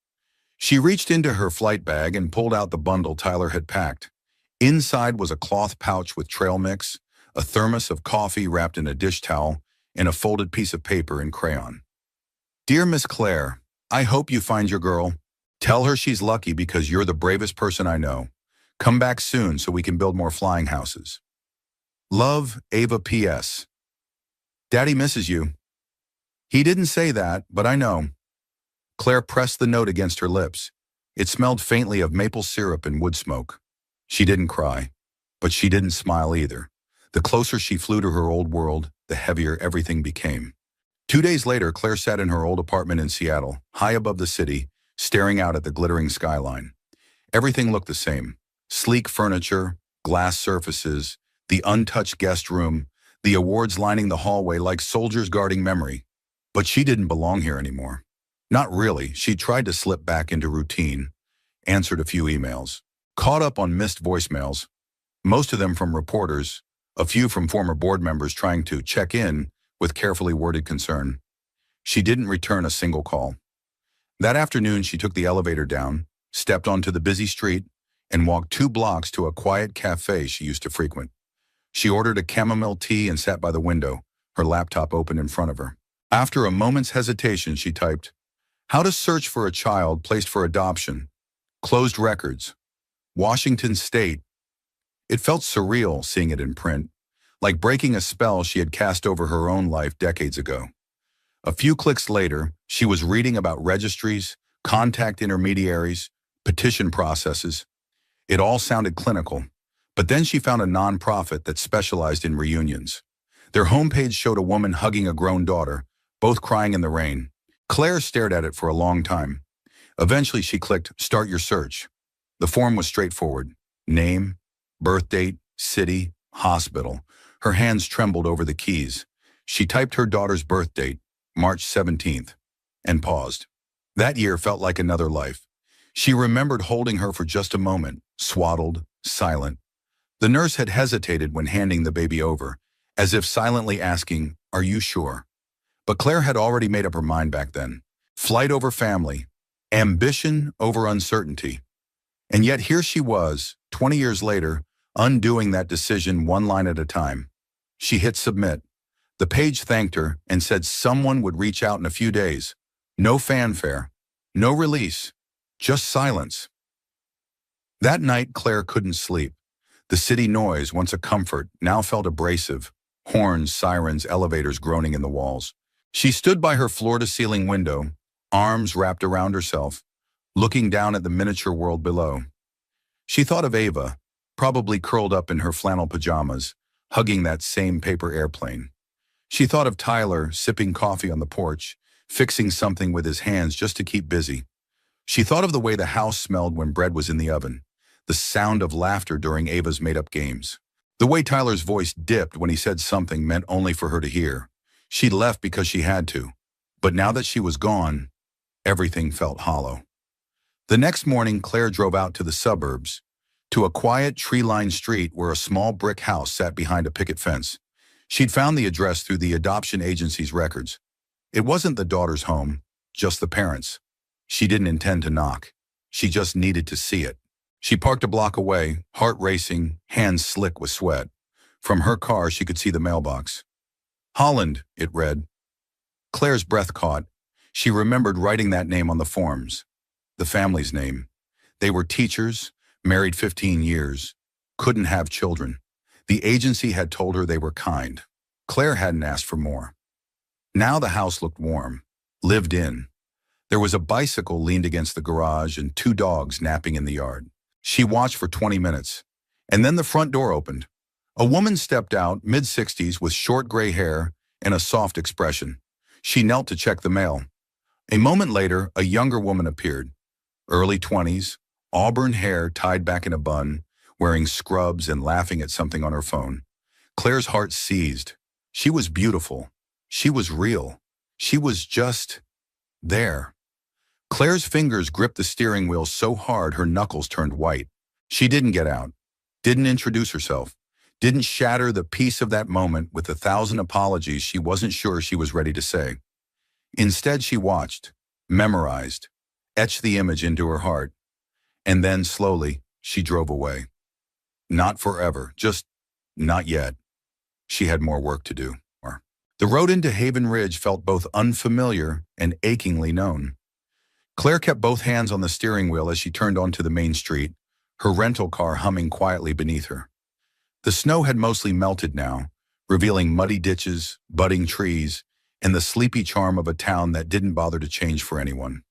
She reached into her flight bag and pulled out the bundle Tyler had packed. Inside was a cloth pouch with trail mix, a thermos of coffee wrapped in a dish towel, and a folded piece of paper in crayon. Dear Miss Claire, I hope you find your girl. Tell her she's lucky because you're the bravest person I know. Come back soon so we can build more flying houses. Love, Ava P.S. Daddy misses you. He didn't say that, but I know. Claire pressed the note against her lips. It smelled faintly of maple syrup and wood smoke. She didn't cry, but she didn't smile either. The closer she flew to her old world, the heavier everything became. 2 days later, Claire sat in her old apartment in Seattle, high above the city, staring out at the glittering skyline. Everything looked the same. Sleek furniture, glass surfaces, the untouched guest room, the awards lining the hallway like soldiers guarding memory. But she didn't belong here anymore. Not really. She tried to slip back into routine, answered a few emails, caught up on missed voicemails, most of them from reporters, a few from former board members trying to check in with carefully worded concern. She didn't return a single call. That afternoon, she took the elevator down, stepped onto the busy street, and walked 2 blocks to a quiet cafe she used to frequent. She ordered a chamomile tea and sat by the window, her laptop open in front of her. After a moment's hesitation, she typed, "How to search for a child placed for adoption. Closed records. Washington State." It felt surreal seeing it in print, like breaking a spell she had cast over her own life decades ago. A few clicks later, she was reading about registries, contact intermediaries, petition processes. It all sounded clinical, but then she found a nonprofit that specialized in reunions. Their homepage showed a woman hugging a grown daughter, both crying in the rain. Claire stared at it for a long time. Eventually, she clicked Start Your Search. The form was straightforward. Name, birth date, city, hospital. Her hands trembled over the keys. She typed her daughter's birth date, March 17th, and paused. That year felt like another life. She remembered holding her for just a moment, swaddled, silent. The nurse had hesitated when handing the baby over, as if silently asking, "Are you sure?" But Claire had already made up her mind back then. Flight over family, ambition over uncertainty. And yet here she was, 20 years later, undoing that decision one line at a time. She hit submit. The page thanked her and said someone would reach out in a few days. No fanfare, no release, just silence. That night, Claire couldn't sleep. The city noise, once a comfort, now felt abrasive. Horns, sirens, elevators groaning in the walls. She stood by her floor-to-ceiling window, arms wrapped around herself, looking down at the miniature world below. She thought of Ava, probably curled up in her flannel pajamas, hugging that same paper airplane. She thought of Tyler sipping coffee on the porch, fixing something with his hands just to keep busy. She thought of the way the house smelled when bread was in the oven, the sound of laughter during Ava's made-up games, the way Tyler's voice dipped when he said something meant only for her to hear. She'd left because she had to, but now that she was gone, everything felt hollow. The next morning, Claire drove out to the suburbs, to a quiet, tree-lined street where a small brick house sat behind a picket fence. She'd found the address through the adoption agency's records. It wasn't the daughter's home, just the parents'. She didn't intend to knock. She just needed to see it. She parked a block away, heart racing, hands slick with sweat. From her car, she could see the mailbox. Holland, it read. Claire's breath caught. She remembered writing that name on the forms. The family's name. They were teachers, married 15 years, couldn't have children. The agency had told her they were kind. Claire hadn't asked for more. Now the house looked warm, lived in. There was a bicycle leaned against the garage and 2 dogs napping in the yard. She watched for 20 minutes, and then the front door opened. A woman stepped out, mid-60s, with short gray hair and a soft expression. She knelt to check the mail. A moment later, a younger woman appeared. Early 20s, auburn hair tied back in a bun, wearing scrubs and laughing at something on her phone. Claire's heart seized. She was beautiful. She was real. She was just there. Claire's fingers gripped the steering wheel so hard her knuckles turned white. She didn't get out, didn't introduce herself, didn't shatter the peace of that moment with 1,000 apologies she wasn't sure she was ready to say. Instead, she watched, memorized. etched the image into her heart. And then, slowly, she drove away. Not forever, just not yet. She had more work to do. The road into Haven Ridge felt both unfamiliar and achingly known. Claire kept both hands on the steering wheel as she turned onto the main street, her rental car humming quietly beneath her. The snow had mostly melted now, revealing muddy ditches, budding trees, and the sleepy charm of a town that didn't bother to change for anyone.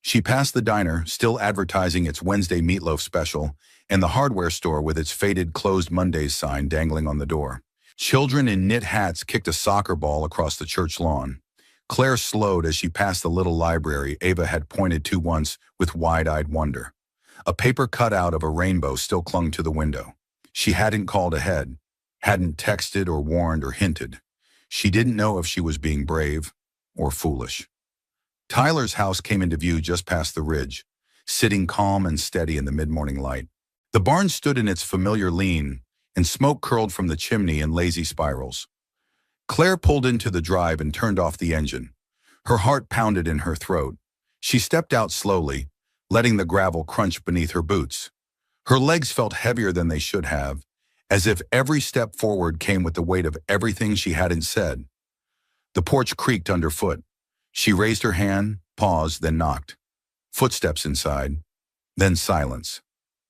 She passed the diner, still advertising its Wednesday meatloaf special, and the hardware store with its faded Closed Mondays sign dangling on the door. Children in knit hats kicked a soccer ball across the church lawn. Claire slowed as she passed the little library Ava had pointed to once with wide-eyed wonder. A paper cutout of a rainbow still clung to the window. She hadn't called ahead, hadn't texted or warned or hinted. She didn't know if she was being brave or foolish. Tyler's house came into view just past the ridge, sitting calm and steady in the mid-morning light. The barn stood in its familiar lean, and smoke curled from the chimney in lazy spirals. Claire pulled into the drive and turned off the engine. Her heart pounded in her throat. She stepped out slowly, letting the gravel crunch beneath her boots. Her legs felt heavier than they should have, as if every step forward came with the weight of everything she hadn't said. The porch creaked underfoot. She raised her hand, paused, then knocked. Footsteps inside, then silence.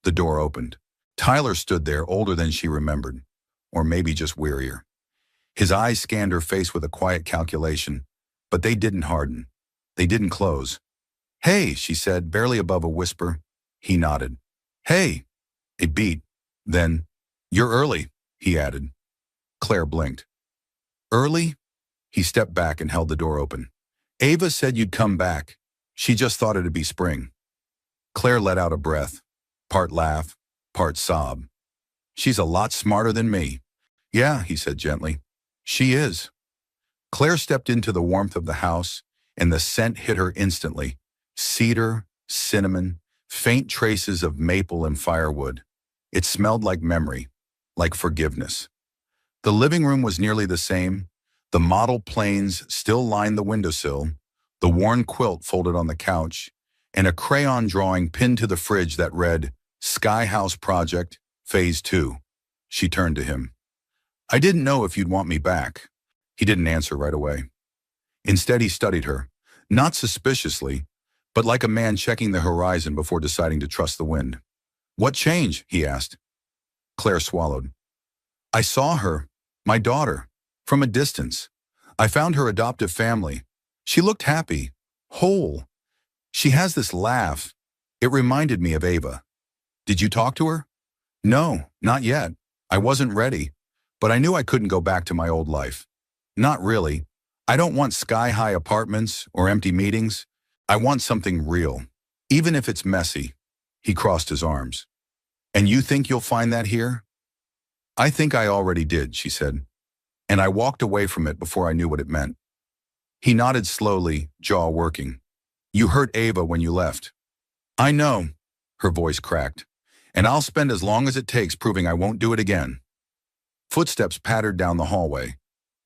The door opened. Tyler stood there, older than she remembered, or maybe just wearier. His eyes scanned her face with a quiet calculation, but they didn't harden. They didn't close. "Hey," she said, barely above a whisper. He nodded. "Hey." A beat. Then, "You're early," he added. Claire blinked. "Early?" He stepped back and held the door open. "Ava said you'd come back. She just thought it'd be spring." Claire let out a breath, part laugh, part sob. "She's a lot smarter than me." "Yeah," he said gently. "She is." Claire stepped into the warmth of the house, and the scent hit her instantly. Cedar, cinnamon, faint traces of maple and firewood. It smelled like memory, like forgiveness. The living room was nearly the same. The model planes still lined the windowsill, the worn quilt folded on the couch, and a crayon drawing pinned to the fridge that read, "Sky House Project, Phase 2. She turned to him. "I didn't know if you'd want me back." He didn't answer right away. Instead, he studied her, not suspiciously, but like a man checking the horizon before deciding to trust the wind. "What change?" he asked. Claire swallowed. "I saw her, my daughter, from a distance. I found her adoptive family. She looked happy, whole. She has this laugh. It reminded me of Ava." "Did you talk to her?" "No, not yet. I wasn't ready, but I knew I couldn't go back to my old life. Not really. I don't want sky-high apartments or empty meetings. I want something real, even if it's messy." He crossed his arms. "And you think you'll find that here?" "I think I already did," she said, and I walked away from it before I knew what it meant. He nodded slowly, jaw working. "You hurt Ava when you left." "I know," her voice cracked, "and I'll spend as long as it takes proving I won't do it again." Footsteps pattered down the hallway.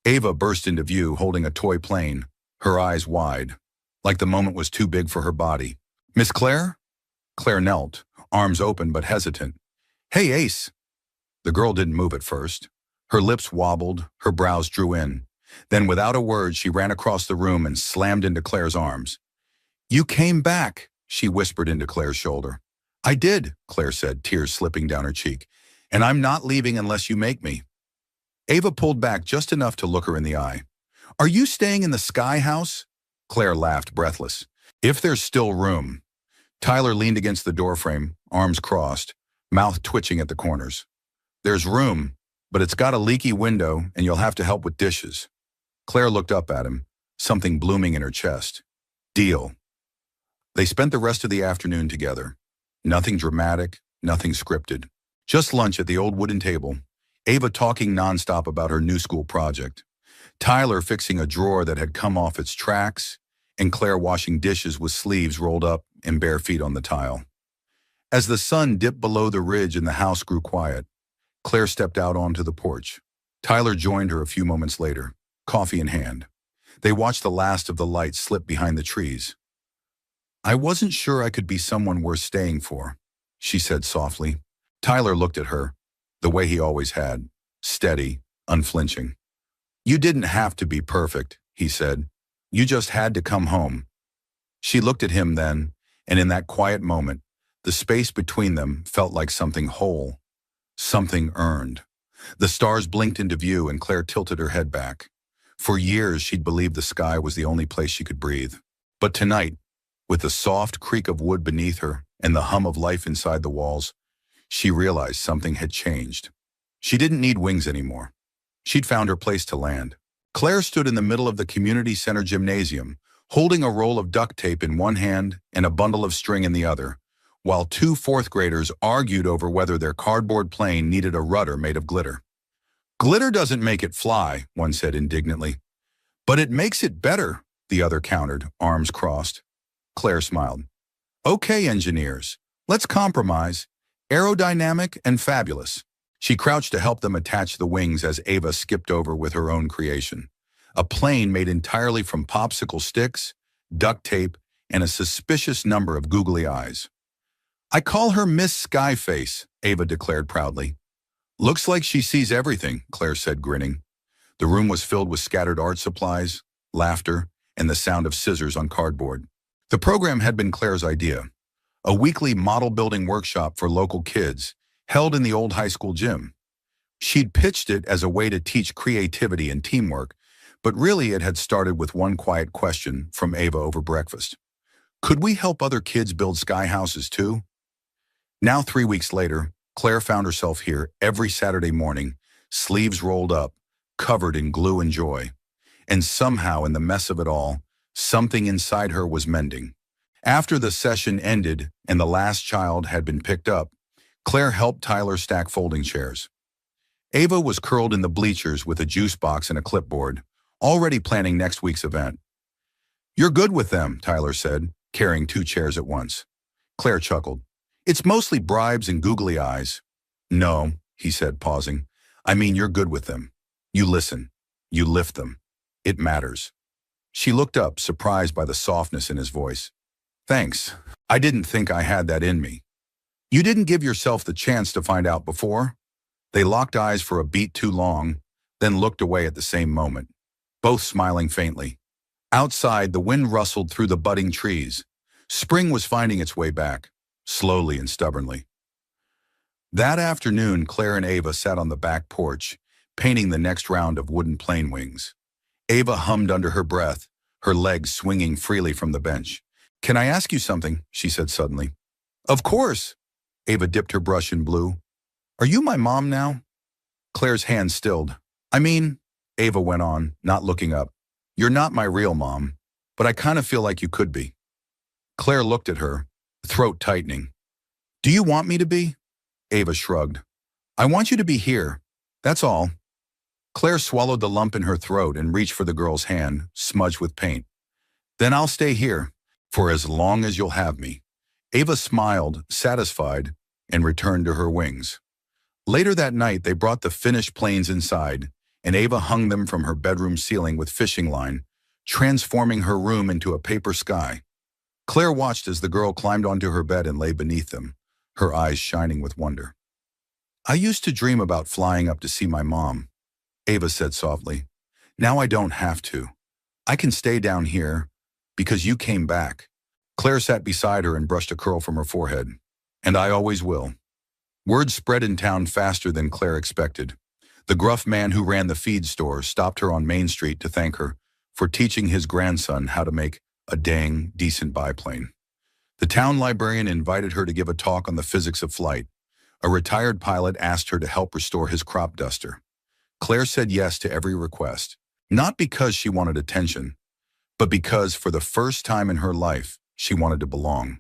Ava burst into view holding a toy plane, her eyes wide, like the moment was too big for her body. "Miss Claire?" Claire knelt, arms open but hesitant. "Hey, Ace." The girl didn't move at first. Her lips wobbled, her brows drew in. Then without a word, she ran across the room and slammed into Claire's arms. "You came back," she whispered into Claire's shoulder. "I did," Claire said, tears slipping down her cheek. "And I'm not leaving unless you make me." Ava pulled back just enough to look her in the eye. "Are you staying in the Sky House?" Claire laughed, breathless. "If there's still room." Tyler leaned against the doorframe, arms crossed, mouth twitching at the corners. "There's room, but it's got a leaky window and you'll have to help with dishes." Claire looked up at him, something blooming in her chest. "Deal." They spent the rest of the afternoon together. Nothing dramatic, nothing scripted. Just lunch at the old wooden table, Ava talking nonstop about her new school project, Tyler fixing a drawer that had come off its tracks, and Claire washing dishes with sleeves rolled up and bare feet on the tile. As the sun dipped below the ridge and the house grew quiet, Claire stepped out onto the porch. Tyler joined her a few moments later, coffee in hand. They watched the last of the light slip behind the trees. I wasn't sure I could be someone worth staying for, she said softly. Tyler looked at her, the way he always had, steady, unflinching. You didn't have to be perfect, he said. You just had to come home. She looked at him then, and in that quiet moment, the space between them felt like something whole, something earned. The stars blinked into view and Claire tilted her head back. For years, she'd believed the sky was the only place she could breathe. But tonight, with the soft creak of wood beneath her and the hum of life inside the walls, she realized something had changed. She didn't need wings anymore. She'd found her place to land. Claire stood in the middle of the community center gymnasium, holding a roll of duct tape in one hand and a bundle of string in the other, while two fourth graders argued over whether their cardboard plane needed a rudder made of glitter. Glitter doesn't make it fly, one said indignantly. But it makes it better, the other countered, arms crossed. Claire smiled. Okay, engineers, let's compromise. Aerodynamic and fabulous. She crouched to help them attach the wings as Ava skipped over with her own creation. A plane made entirely from popsicle sticks, duct tape, and a suspicious number of googly eyes. I call her Miss Skyface, Ava declared proudly. Looks like she sees everything, Claire said, grinning. The room was filled with scattered art supplies, laughter, and the sound of scissors on cardboard. The program had been Claire's idea, a weekly model building workshop for local kids, held in the old high school gym. She'd pitched it as a way to teach creativity and teamwork, but really it had started with one quiet question from Ava over breakfast. Could we help other kids build sky houses too? Now, 3 weeks later, Claire found herself here every Saturday morning, sleeves rolled up, covered in glue and joy. And somehow, in the mess of it all, something inside her was mending. After the session ended and the last child had been picked up, Claire helped Tyler stack folding chairs. Ava was curled in the bleachers with a juice box and a clipboard, already planning next week's event. You're good with them, Tyler said, carrying 2 chairs at once. Claire chuckled. It's mostly bribes and googly eyes. No, he said, pausing. I mean, you're good with them. You listen. You lift them. It matters. She looked up, surprised by the softness in his voice. Thanks. I didn't think I had that in me. You didn't give yourself the chance to find out before? They locked eyes for a beat too long, then looked away at the same moment, both smiling faintly. Outside, the wind rustled through the budding trees. Spring was finding its way back, slowly and stubbornly. That afternoon, Claire and Ava sat on the back porch, painting the next round of wooden plane wings. Ava hummed under her breath, her legs swinging freely from the bench. Can I ask you something? She said suddenly. Of course. Ava dipped her brush in blue. Are you my mom now? Claire's hand stilled. I mean, Ava went on, not looking up. You're not my real mom, but I kind of feel like you could be. Claire looked at her, throat tightening. Do you want me to be? Ava shrugged. I want you to be here. That's all. Claire swallowed the lump in her throat and reached for the girl's hand, smudged with paint. Then I'll stay here, for as long as you'll have me. Ava smiled, satisfied, and returned to her wings. Later that night, they brought the finished planes inside, and Ava hung them from her bedroom ceiling with fishing line, transforming her room into a paper sky. Claire watched as the girl climbed onto her bed and lay beneath them, her eyes shining with wonder. I used to dream about flying up to see my mom, Ava said softly. Now I don't have to. I can stay down here because you came back. Claire sat beside her and brushed a curl from her forehead. And I always will. Word spread in town faster than Claire expected. The gruff man who ran the feed store stopped her on Main Street to thank her for teaching his grandson how to make a dang decent biplane. The town librarian invited her to give a talk on the physics of flight. A retired pilot asked her to help restore his crop duster. Claire said yes to every request, not because she wanted attention, but because for the first time in her life, she wanted to belong.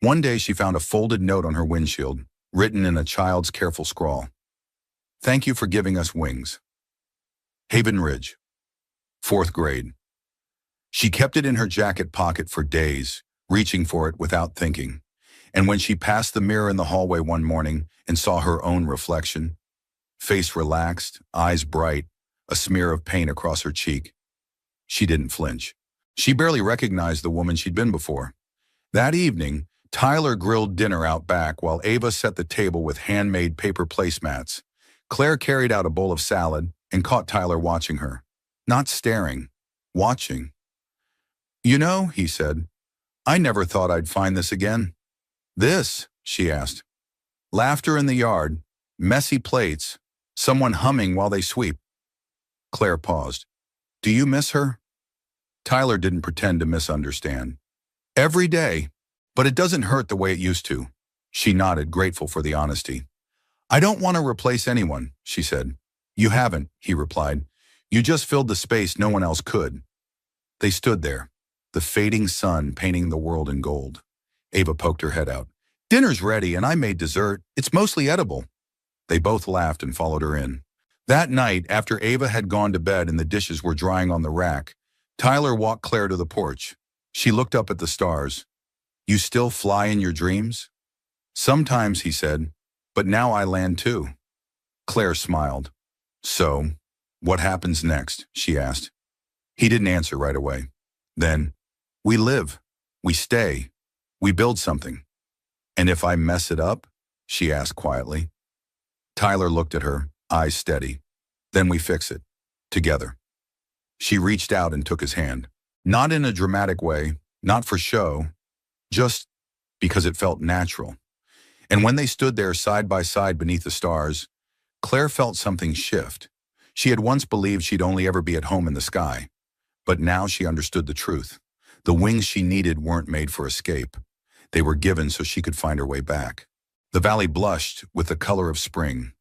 One day she found a folded note on her windshield, written in a child's careful scrawl. Thank you for giving us wings. Haven Ridge, 4th grade. She kept it in her jacket pocket for days, reaching for it without thinking. And when she passed the mirror in the hallway one morning and saw her own reflection, face relaxed, eyes bright, a smear of paint across her cheek, she didn't flinch. She barely recognized the woman she'd been before. That evening, Tyler grilled dinner out back while Ava set the table with handmade paper placemats. Claire carried out a bowl of salad and caught Tyler watching her. Not staring, watching. "You know," he said, "I never thought I'd find this again." "This?" she asked. Laughter in the yard, messy plates, someone humming while they sweep. Claire paused. "Do you miss her?" Tyler didn't pretend to misunderstand. "Every day, but it doesn't hurt the way it used to." She nodded, grateful for the honesty. "I don't want to replace anyone," she said. "You haven't," he replied. "You just filled the space no one else could." They stood there, the fading sun painting the world in gold. Ava poked her head out. "Dinner's ready and I made dessert. It's mostly edible." They both laughed and followed her in. That night, after Ava had gone to bed and the dishes were drying on the rack, Tyler walked Claire to the porch. She looked up at the stars. "You still fly in your dreams?" "Sometimes," he said, "but now I land too." Claire smiled. "So, what happens next?" she asked. He didn't answer right away. Then, "We live, we stay, we build something." "And if I mess it up?" she asked quietly. Tyler looked at her, eyes steady. "Then we fix it, together." She reached out and took his hand. Not in a dramatic way, not for show, just because it felt natural. And when they stood there side by side beneath the stars, Claire felt something shift. She had once believed she'd only ever be at home in the sky. But now she understood the truth. The wings she needed weren't made for escape. They were given so she could find her way back. The valley blushed with the color of spring.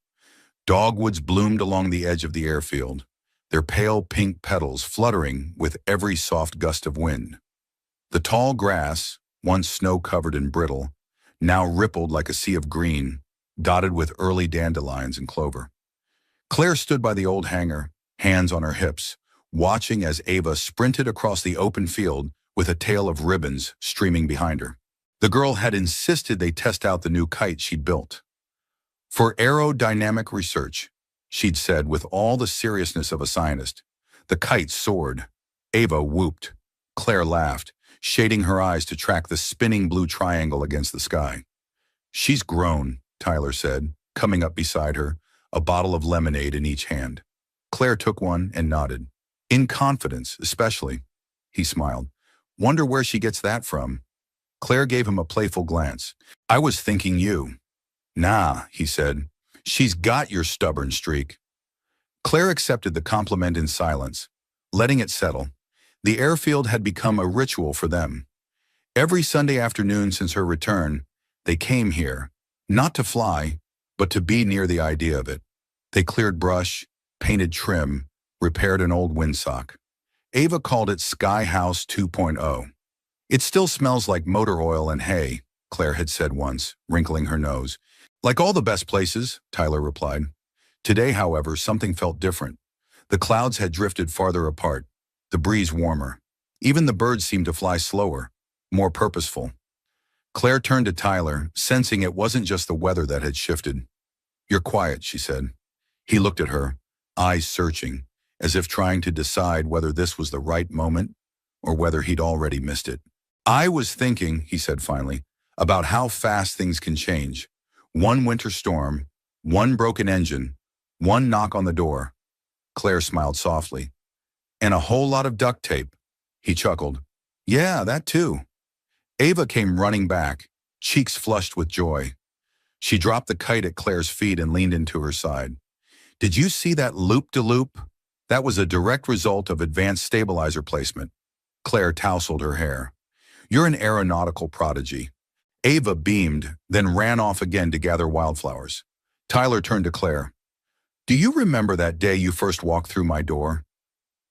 Dogwoods bloomed along the edge of the airfield, their pale pink petals fluttering with every soft gust of wind. The tall grass, once snow-covered and brittle, now rippled like a sea of green, dotted with early dandelions and clover. Claire stood by the old hangar, hands on her hips, watching as Ava sprinted across the open field with a tail of ribbons streaming behind her. The girl had insisted they test out the new kite she'd built. "For aerodynamic research," she'd said with all the seriousness of a scientist. The kite soared. Ava whooped. Claire laughed, shading her eyes to track the spinning blue triangle against the sky. "She's grown," Tyler said, coming up beside her, a bottle of lemonade in each hand. Claire took one and nodded. "In confidence, especially." He smiled. "Wonder where she gets that from." Claire gave him a playful glance. "I was thinking you." "Nah," he said. "She's got your stubborn streak." Claire accepted the compliment in silence, letting it settle. The airfield had become a ritual for them. Every Sunday afternoon since her return, they came here, not to fly, but to be near the idea of it. They cleared brush, painted trim, repaired an old windsock. Ava called it Sky House 2.0. "It still smells like motor oil and hay," Claire had said once, wrinkling her nose. "Like all the best places," Tyler replied. Today, however, something felt different. The clouds had drifted farther apart, the breeze warmer. Even the birds seemed to fly slower, more purposeful. Claire turned to Tyler, sensing it wasn't just the weather that had shifted. "You're quiet," she said. He looked at her, eyes searching, as if trying to decide whether this was the right moment or whether he'd already missed it. "I was thinking," he said finally, "about how fast things can change. One winter storm, one broken engine, one knock on the door." Claire smiled softly. "And a whole lot of duct tape." He chuckled. "Yeah, that too." Ava came running back, cheeks flushed with joy. She dropped the kite at Claire's feet and leaned into her side. "Did you see that loop-de-loop? That was a direct result of advanced stabilizer placement." Claire tousled her hair. "You're an aeronautical prodigy." Ava beamed, then ran off again to gather wildflowers. Tyler turned to Claire. "Do you remember that day you first walked through my door?"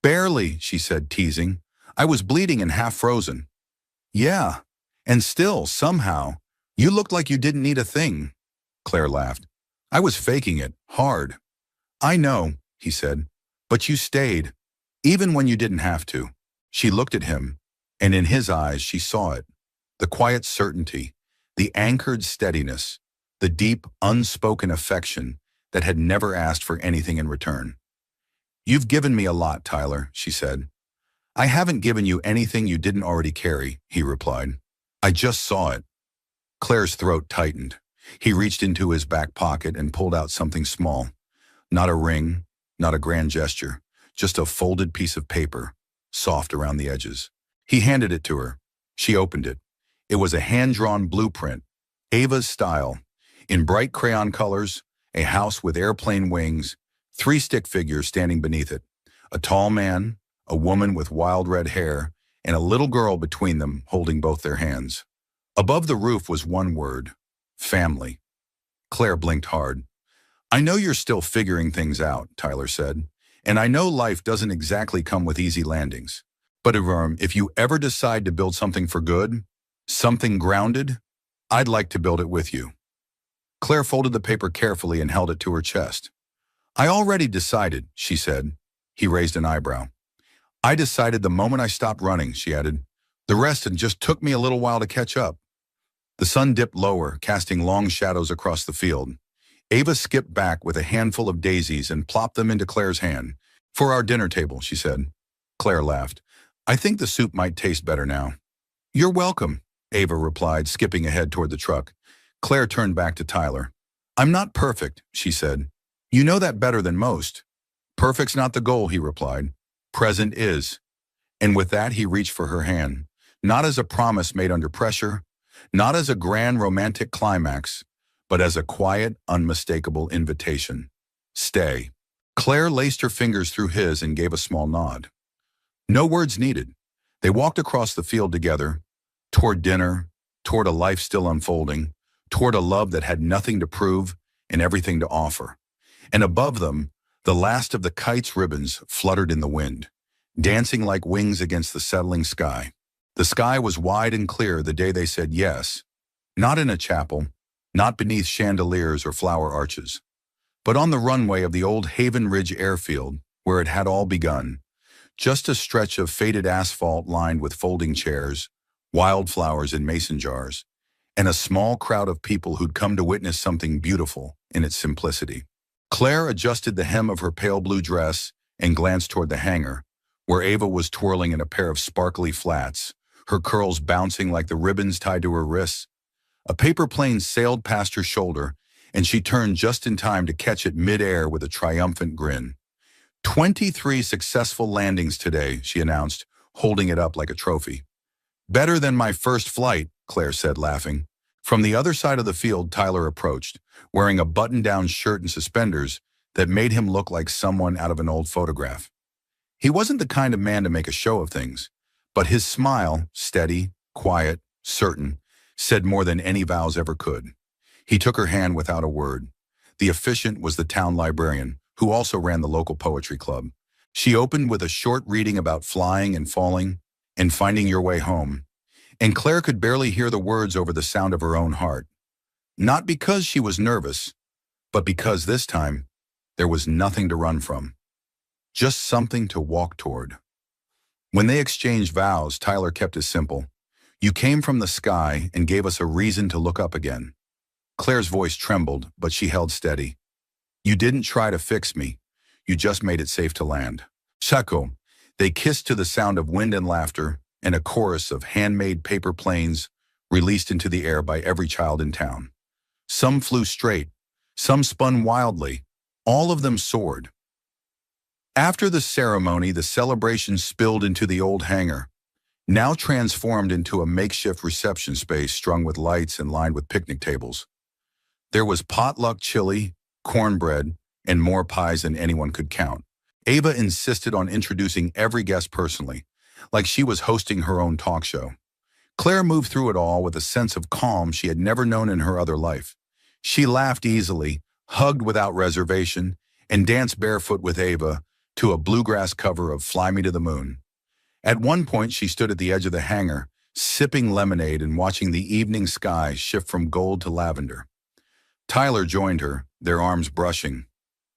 "Barely," she said, teasing. "I was bleeding and half frozen." "Yeah, and still, somehow, you looked like you didn't need a thing." Claire laughed. "I was faking it, hard." "I know," he said, "but you stayed, even when you didn't have to." She looked at him, and in his eyes she saw it. The quiet certainty, the anchored steadiness, the deep, unspoken affection that had never asked for anything in return. "You've given me a lot, Tyler," she said. "I haven't given you anything you didn't already carry," he replied. I just saw it. Claire's throat tightened. He reached into his back pocket and pulled out something small. Not a ring, not a grand gesture, just a folded piece of paper, soft around the edges. He handed it to her. She opened it. It was a hand-drawn blueprint, Ava's style, in bright crayon colors, a house with airplane wings, 3 stick figures standing beneath it, a tall man, a woman with wild red hair, and a little girl between them holding both their hands. Above the roof was one word, family. Claire blinked hard. I know you're still figuring things out, Tyler said, and I know life doesn't exactly come with easy landings. But if you ever decide to build something for good, something grounded, I'd like to build it with you. Claire folded the paper carefully and held it to her chest. I already decided, she said. He raised an eyebrow. I decided the moment I stopped running, she added. The rest had just took me a little while to catch up. The sun dipped lower, casting long shadows across the field. Ava skipped back with a handful of daisies and plopped them into Claire's hand. For our dinner table, she said. Claire laughed. I think the soup might taste better now. You're welcome, Ava replied, skipping ahead toward the truck. Claire turned back to Tyler. I'm not perfect, she said. You know that better than most. Perfect's not the goal, he replied. Present is. And with that, he reached for her hand, not as a promise made under pressure, not as a grand romantic climax, but as a quiet, unmistakable invitation. Stay. Claire laced her fingers through his and gave a small nod. No words needed. They walked across the field together, toward dinner, toward a life still unfolding, toward a love that had nothing to prove and everything to offer. And above them, the last of the kite's ribbons fluttered in the wind, dancing like wings against the settling sky. The sky was wide and clear the day they said yes, not in a chapel, not beneath chandeliers or flower arches, but on the runway of the old Haven Ridge airfield where it had all begun, just a stretch of faded asphalt lined with folding chairs, wildflowers in mason jars, and a small crowd of people who'd come to witness something beautiful in its simplicity. Claire adjusted the hem of her pale blue dress and glanced toward the hangar, where Ava was twirling in a pair of sparkly flats, her curls bouncing like the ribbons tied to her wrists. A paper plane sailed past her shoulder, and she turned just in time to catch it mid-air with a triumphant grin. 23 successful landings today, she announced, holding it up like a trophy. Better than my first flight, Claire said, laughing. From the other side of the field, Tyler approached, wearing a button-down shirt and suspenders that made him look like someone out of an old photograph. He wasn't the kind of man to make a show of things, but his smile, steady, quiet, certain, said more than any vows ever could. He took her hand without a word. The officiant was the town librarian, who also ran the local poetry club. She opened with a short reading about flying and falling and finding your way home, and Claire could barely hear the words over the sound of her own heart. Not because she was nervous, but because this time there was nothing to run from. Just something to walk toward. When they exchanged vows, Tyler kept it simple. You came from the sky and gave us a reason to look up again. Claire's voice trembled, but she held steady. You didn't try to fix me. You just made it safe to land. Chaco. They kissed to the sound of wind and laughter and a chorus of handmade paper planes released into the air by every child in town. Some flew straight, some spun wildly, all of them soared. After the ceremony, the celebration spilled into the old hangar, now transformed into a makeshift reception space strung with lights and lined with picnic tables. There was potluck chili, cornbread, and more pies than anyone could count. Ava insisted on introducing every guest personally, like she was hosting her own talk show. Claire moved through it all with a sense of calm she had never known in her other life. She laughed easily, hugged without reservation, and danced barefoot with Ava to a bluegrass cover of Fly Me to the Moon. At one point, she stood at the edge of the hangar, sipping lemonade and watching the evening sky shift from gold to lavender. Tyler joined her, their arms brushing.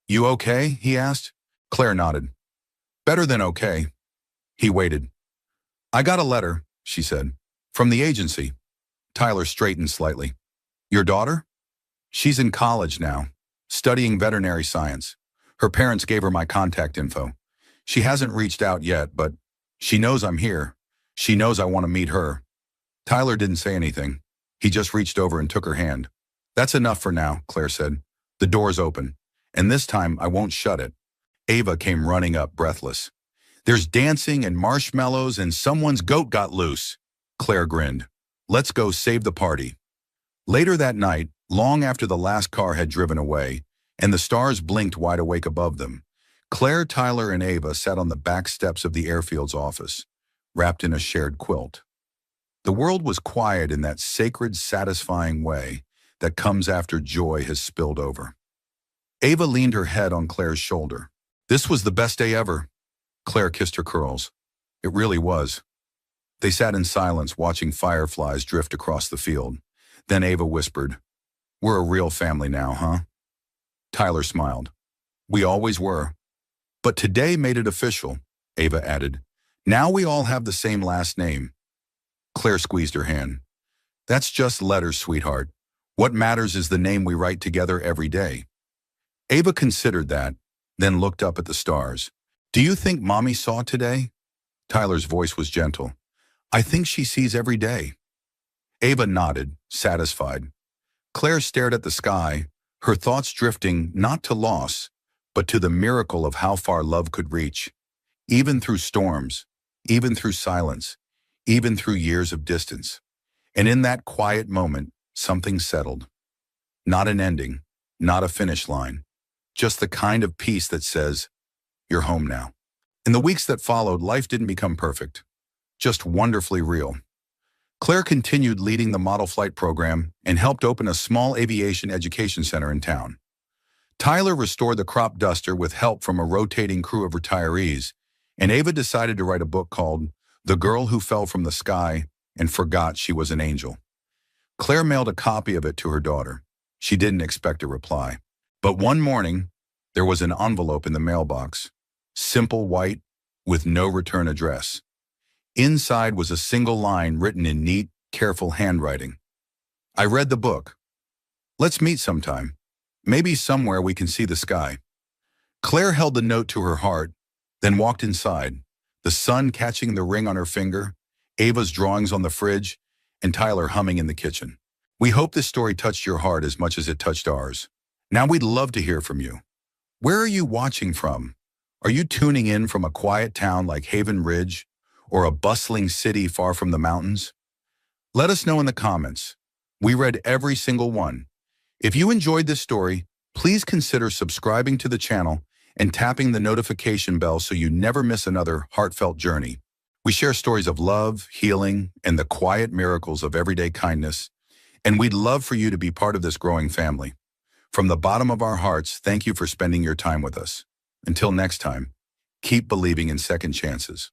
You okay? He asked. Claire nodded. Better than okay. He waited. I got a letter, she said. From the agency. Tyler straightened slightly. Your daughter? She's in college now, studying veterinary science. Her parents gave her my contact info. She hasn't reached out yet, but she knows I'm here. She knows I want to meet her. Tyler didn't say anything. He just reached over and took her hand. That's enough for now, Claire said. The door's open, and this time I won't shut it. Ava came running up, breathless. There's dancing and marshmallows and someone's goat got loose. Claire grinned. Let's go save the party. Later that night, long after the last car had driven away, and the stars blinked wide awake above them, Claire, Tyler, and Ava sat on the back steps of the airfield's office, wrapped in a shared quilt. The world was quiet in that sacred, satisfying way that comes after joy has spilled over. Ava leaned her head on Claire's shoulder. This was the best day ever. Claire kissed her curls. It really was. They sat in silence, watching fireflies drift across the field. Then Ava whispered, We're a real family now, huh? Tyler smiled. We always were. But today made it official, Ava added. Now we all have the same last name. Claire squeezed her hand. That's just letters, sweetheart. What matters is the name we write together every day. Ava considered that, then looked up at the stars. Do you think Mommy saw today? Tyler's voice was gentle. I think she sees every day. Ava nodded, satisfied. Claire stared at the sky, her thoughts drifting not to loss, but to the miracle of how far love could reach, even through storms, even through silence, even through years of distance. And in that quiet moment, something settled. Not an ending, not a finish line, just the kind of peace that says, you're home now. In the weeks that followed, life didn't become perfect, just wonderfully real. Claire continued leading the model flight program and helped open a small aviation education center in town. Tyler restored the crop duster with help from a rotating crew of retirees, and Ava decided to write a book called The Girl Who Fell from the Sky and Forgot She Was an Angel. Claire mailed a copy of it to her daughter. She didn't expect a reply. But one morning, there was an envelope in the mailbox, simple white, with no return address. Inside was a single line written in neat, careful handwriting. I read the book. Let's meet sometime. Maybe somewhere we can see the sky. Claire held the note to her heart, then walked inside, the sun catching the ring on her finger, Ava's drawings on the fridge, and Tyler humming in the kitchen. We hope this story touched your heart as much as it touched ours. Now we'd love to hear from you. Where are you watching from? Are you tuning in from a quiet town like Haven Ridge or a bustling city far from the mountains? Let us know in the comments. We read every single one. If you enjoyed this story, please consider subscribing to the channel and tapping the notification bell so you never miss another heartfelt journey. We share stories of love, healing, and the quiet miracles of everyday kindness, and we'd love for you to be part of this growing family. From the bottom of our hearts, thank you for spending your time with us. Until next time, keep believing in second chances.